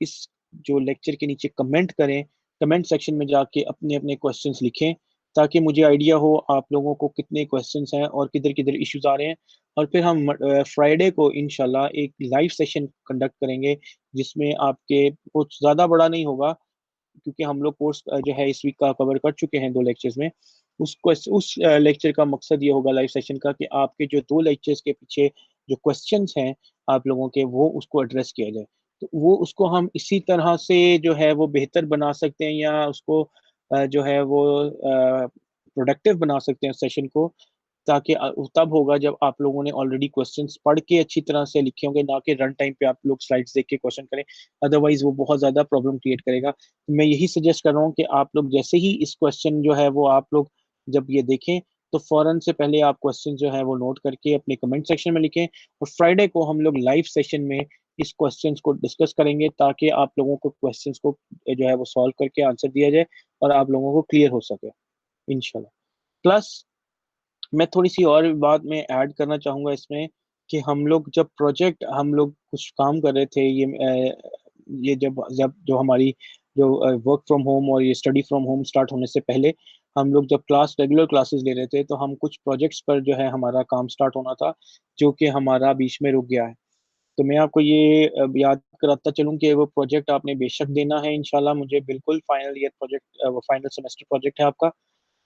इस जो लेक्चर के नीचे कमेंट करें, कमेंट सेक्शन में जाके अपने अपने क्वेश्चंस लिखें ताकि मुझे आइडिया हो आप लोगों को कितने क्वेश्चंस हैं और किधर किधर इश्यूज आ रहे हैं। और फिर हम फ्राइडे को इंशाल्लाह एक लाइव सेशन कंडक्ट करेंगे जिसमें आपके कुछ ज़्यादा बड़ा नहीं होगा क्योंकि हम लोग कोर्स जो है इस वीक का कवर कर चुके हैं 2 लेक्चर्स में। उस लेक्चर का मकसद ये होगा लाइव सेशन का कि आपके जो 2 लेक्चर्स के पीछे जो क्वेश्चंस हैं आप लोगों के, वो उसको एड्रेस किया जाए। तो वो उसको हम इसी तरह से जो है वो बेहतर बना सकते हैं या उसको जो है वो प्रोडक्टिव बना सकते हैं सेशन को, ताकि तब होगा जब आप लोगों ने ऑलरेडी क्वेश्चंस पढ़ के अच्छी तरह से लिखे होंगे, ना कि रन टाइम पे आप लोग स्लाइड्स देख के क्वेश्चन करें। अदरवाइज वो बहुत ज़्यादा प्रॉब्लम क्रिएट करेगा। तो मैं यही सजेस्ट कर रहा हूँ कि आप लोग जैसे ही इस क्वेश्चन जो है वो आप लोग जब ये देखें तो फौरन से पहले आप क्वेश्चन जो है वो नोट करके अपने कमेंट सेक्शन में लिखें, और फ्राइडे को हम लोग लाइव सेशन में इस क्वेश्चंस को डिस्कस करेंगे ताकि आप लोगों को क्वेश्चंस को जो है वो सॉल्व करके आंसर दिया जाए और आप लोगों को क्लियर हो सके इंशाल्लाह। प्लस मैं थोड़ी-सी और बात मैं ऐड करना चाहूँगा इसमें कि हम लोग जब प्रोजेक्ट हम लोग कुछ काम कर रहे थे, ये जब जब जो हमारी जो वर्क फ्रॉम होम और ये स्टडी फ्रॉम होम स्टार्ट होने से पहले हम लोग जब रेगुलर क्लासेस ले रहे थे, तो हम कुछ प्रोजेक्ट्स पर जो है हमारा काम स्टार्ट होना था, जो कि हमारा बीच में रुक गया है। तो मैं आपको ये याद कराता चलूँ कि वो प्रोजेक्ट आपने बेशक देना है इंशाल्लाह मुझे, बिल्कुल फाइनल ईयर प्रोजेक्ट वो फाइनल सेमेस्टर प्रोजेक्ट है आपका,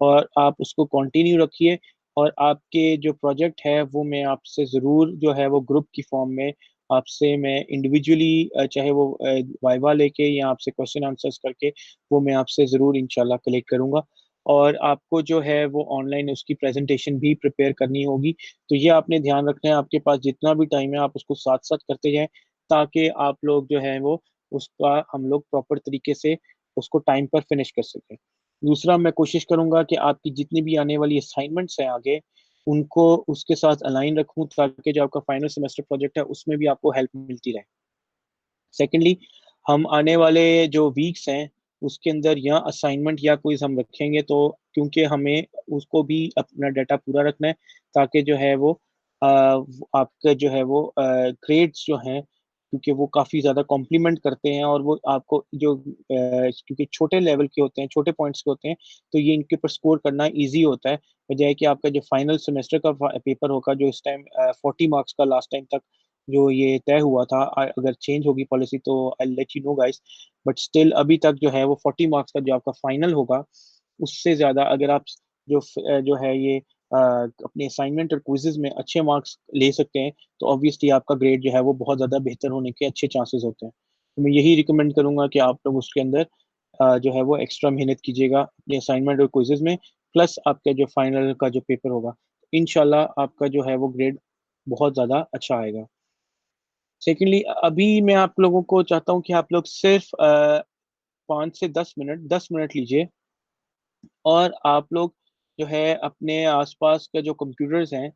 और आप उसको कंटिन्यू रखिए। और आपके जो प्रोजेक्ट है वो मैं आपसे ज़रूर जो है वो ग्रुप की फॉर्म में आपसे मैं इंडिविजुअली चाहे वो वाइवा लेके या आपसे क्वेश्चन आंसर्स करके वो मैं आपसे ज़रूर इंशाल्लाह कलेक्ट करूँगा। और आपको जो है वो ऑनलाइन उसकी प्रेजेंटेशन भी प्रिपेयर करनी होगी। तो ये आपने ध्यान रखना है, आपके पास जितना भी टाइम है आप उसको साथ-साथ करते जाएँ ताकि आप लोग जो है वो उसका हम लोग प्रॉपर तरीके से उसको टाइम पर फिनिश कर सकें। दूसरा मैं कोशिश करूँगा कि आपकी जितनी भी आने वाली असाइनमेंट्स हैं आगे, उनको उसके साथ अलाइन रखूँ ताकि जो आपका फाइनल सेमेस्टर प्रोजेक्ट है उसमें भी आपको हेल्प मिलती रहे। सेकेंडली, हम आने वाले जो वीक्स हैं, उसके अंदर या असाइनमेंट या क्विज़ हम रखेंगे, तो क्योंकि हमें उसको भी अपना डाटा पूरा रखना है ताकि जो है वो आपका जो है वो ग्रेड्स जो हैं, क्योंकि वो काफ़ी ज़्यादा कॉम्प्लीमेंट करते हैं और वो आपको जो क्योंकि छोटे लेवल के होते हैं, छोटे पॉइंट्स के होते हैं, तो ये इनके ऊपर स्कोर करना ईज़ी होता है, बजाए कि आपका जो फाइनल सेमेस्टर का पेपर होगा, जो इस टाइम 40 मार्क्स का लास्ट टाइम तक जो ये तय हुआ था, अगर चेंज होगी पॉलिसी तो I will let you know guys, but still अभी तक जो है वो 40 मार्क्स का जो आपका फाइनल होगा, उससे ज़्यादा अगर आप जो है ये अपने असाइनमेंट और क्विज़ेज़ में अच्छे मार्क्स ले सकते हैं, तो ऑब्वियसली आपका ग्रेड जो है वो बहुत ज़्यादा बेहतर होने के अच्छे चांसेस होते हैं। तो मैं यही रिकमेंड करूँगा कि आप लोग उसके अंदर जो है वो एक्स्ट्रा मेहनत कीजिएगा अपने असाइनमेंट और क्विज़ेज़ में, प्लस आपका जो फाइनल का जो पेपर होगा। इंशाल्लाह आपका जो है वो ग्रेड बहुत ज़्यादा अच्छा आएगा। सेकेंडली, अभी मैं आप लोगों को चाहता हूँ कि आप लोग सिर्फ़ 5 से 10 मिनट लीजिए और आप लोग जो है अपने आस-पास के जो कंप्यूटर्स हैं,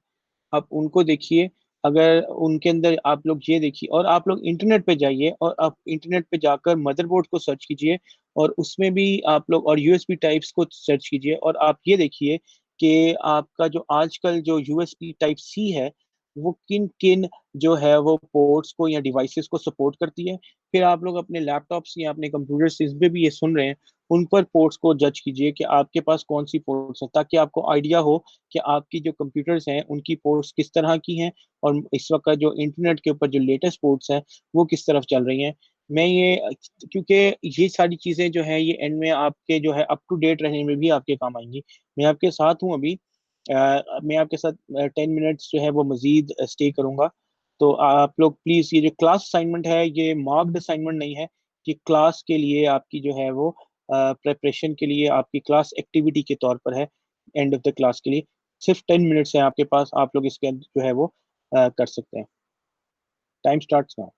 आप उनको देखिए। अगर उनके अंदर आप लोग ये देखिए और आप लोग इंटरनेट पे जाइए और आप इंटरनेट पे जाकर मदरबोर्ड को सर्च कीजिए और उसमें भी आप लोग और यूएसबी टाइप्स को सर्च कीजिए और आप ये देखिए कि आपका जो आजकल जो यूएसबी टाइप सी है, वो किन-किन जो है वो पोर्ट्स को या डिवाइसेस को सपोर्ट करती है। फिर आप लोग अपने लैपटॉप्स या अपने कंप्यूटर्स जिस पे भी ये सुन रहे हैं, उन पर पोर्ट्स को जज कीजिए कि आपके पास कौन-सी पोर्ट्स हैं, ताकि आपको आइडिया हो कि आपकी जो कंप्यूटर्स हैं, उनकी पोर्ट्स किस तरह की हैं और इस वक़्त जो इंटरनेट के ऊपर जो लेटेस्ट पोर्ट्स हैं, वो किस तरफ चल रही हैं। मैं ये क्योंकि ये सारी चीज़ें जो है ये एंड में आपके जो है अप टू डेट रहने में भी आपके काम आएँगी। मैं आपके साथ हूँ अभी। मैं आपके साथ 10 मिनट्स जो है वो मज़ीद स्टे करूँगा। तो आप लोग प्लीज़ ये जो क्लास असाइनमेंट है ये मार्क्ड असाइनमेंट नहीं है, कि क्लास के लिए आपकी जो है वो प्रिपरेशन के लिए आपकी क्लास एक्टिविटी के तौर पर है, एंड ऑफ द क्लास के लिए। सिर्फ़ 10 मिनट्स हैं आपके पास, आप लोग इसके अंदर जो है वो कर सकते हैं। Time starts now.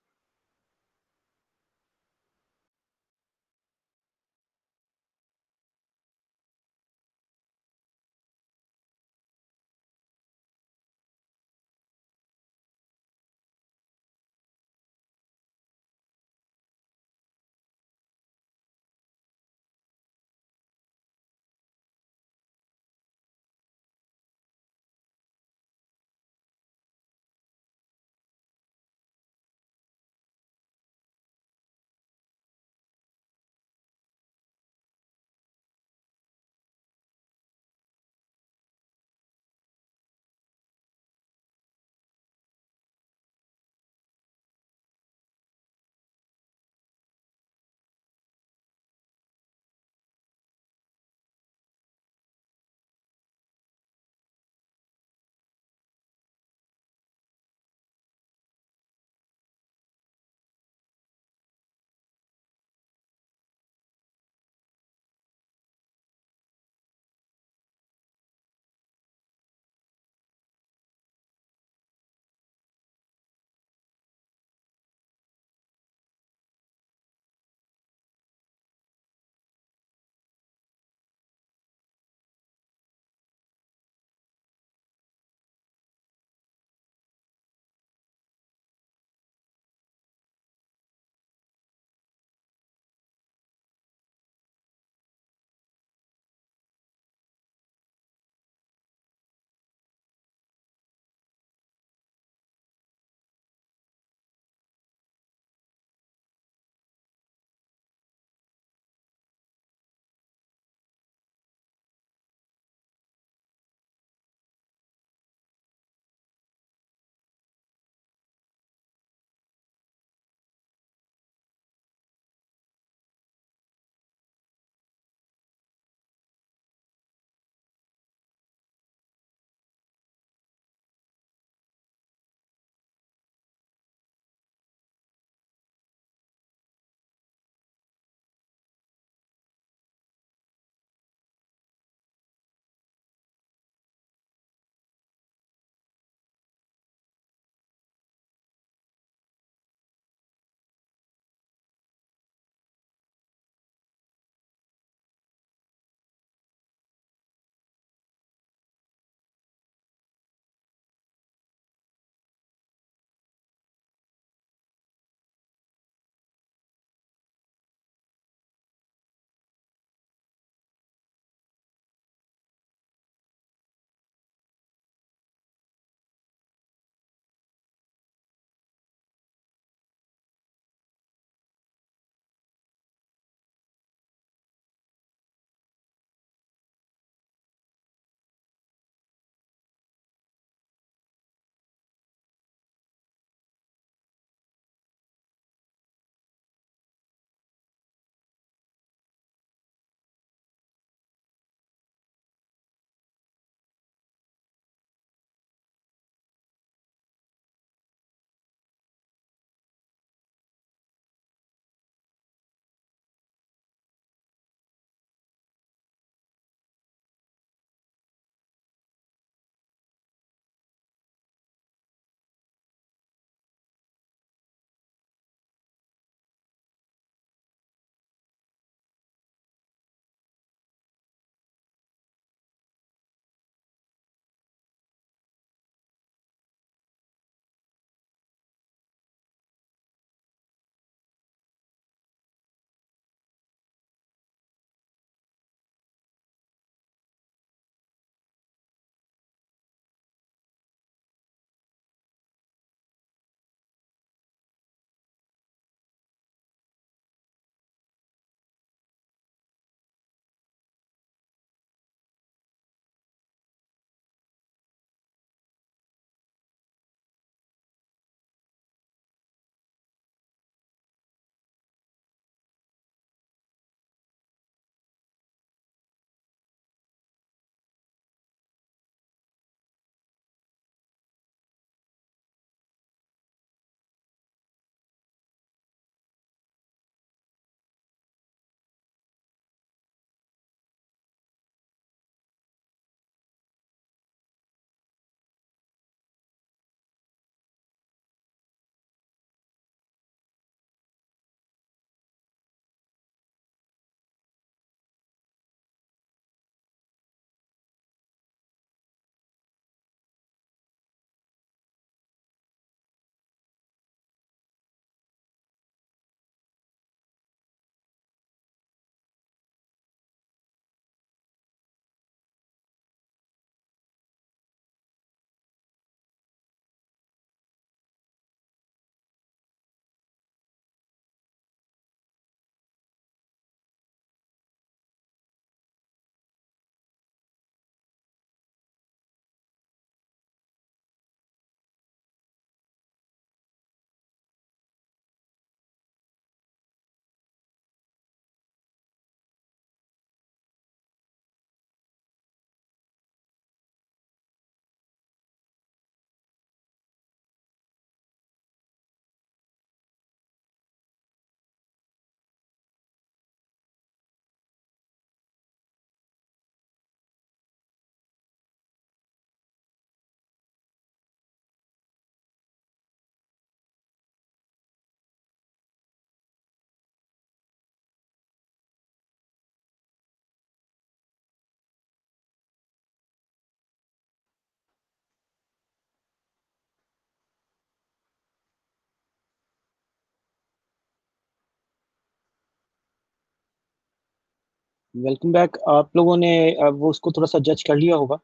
Welcome back. आप लोगों ने वो उसको थोड़ा सा जज कर लिया होगा,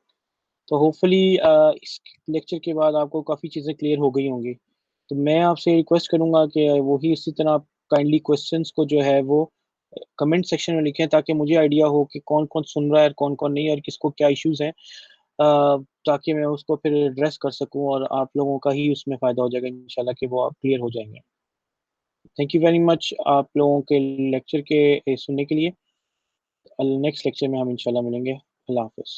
तो होपफुली इस लेक्चर के बाद आपको काफ़ी चीज़ें क्लियर हो गई होंगी। तो मैं आपसे रिक्वेस्ट करूँगा कि वही इसी तरह आप काइंडली क्वेश्चंस को जो है वो कमेंट सेक्शन में लिखें, ताकि मुझे आइडिया हो कि कौन-कौन सुन रहा है और कौन-कौन नहीं, और किसको क्या इश्यूज़ हैं, ताकि मैं उसको फिर एड्रेस कर सकूँ और आप लोगों का ही उसमें फ़ायदा हो जाएगा इंशाल्लाह कि वो आप क्लियर हो जाएँगे। थैंक यू वेरी मच आप लोगों के लेक्चर के सुनने के लिए। नेक्स्ट लेक्चर में हम इंशाल्लाह मिलेंगे। अल्लाह हाफ़िज़।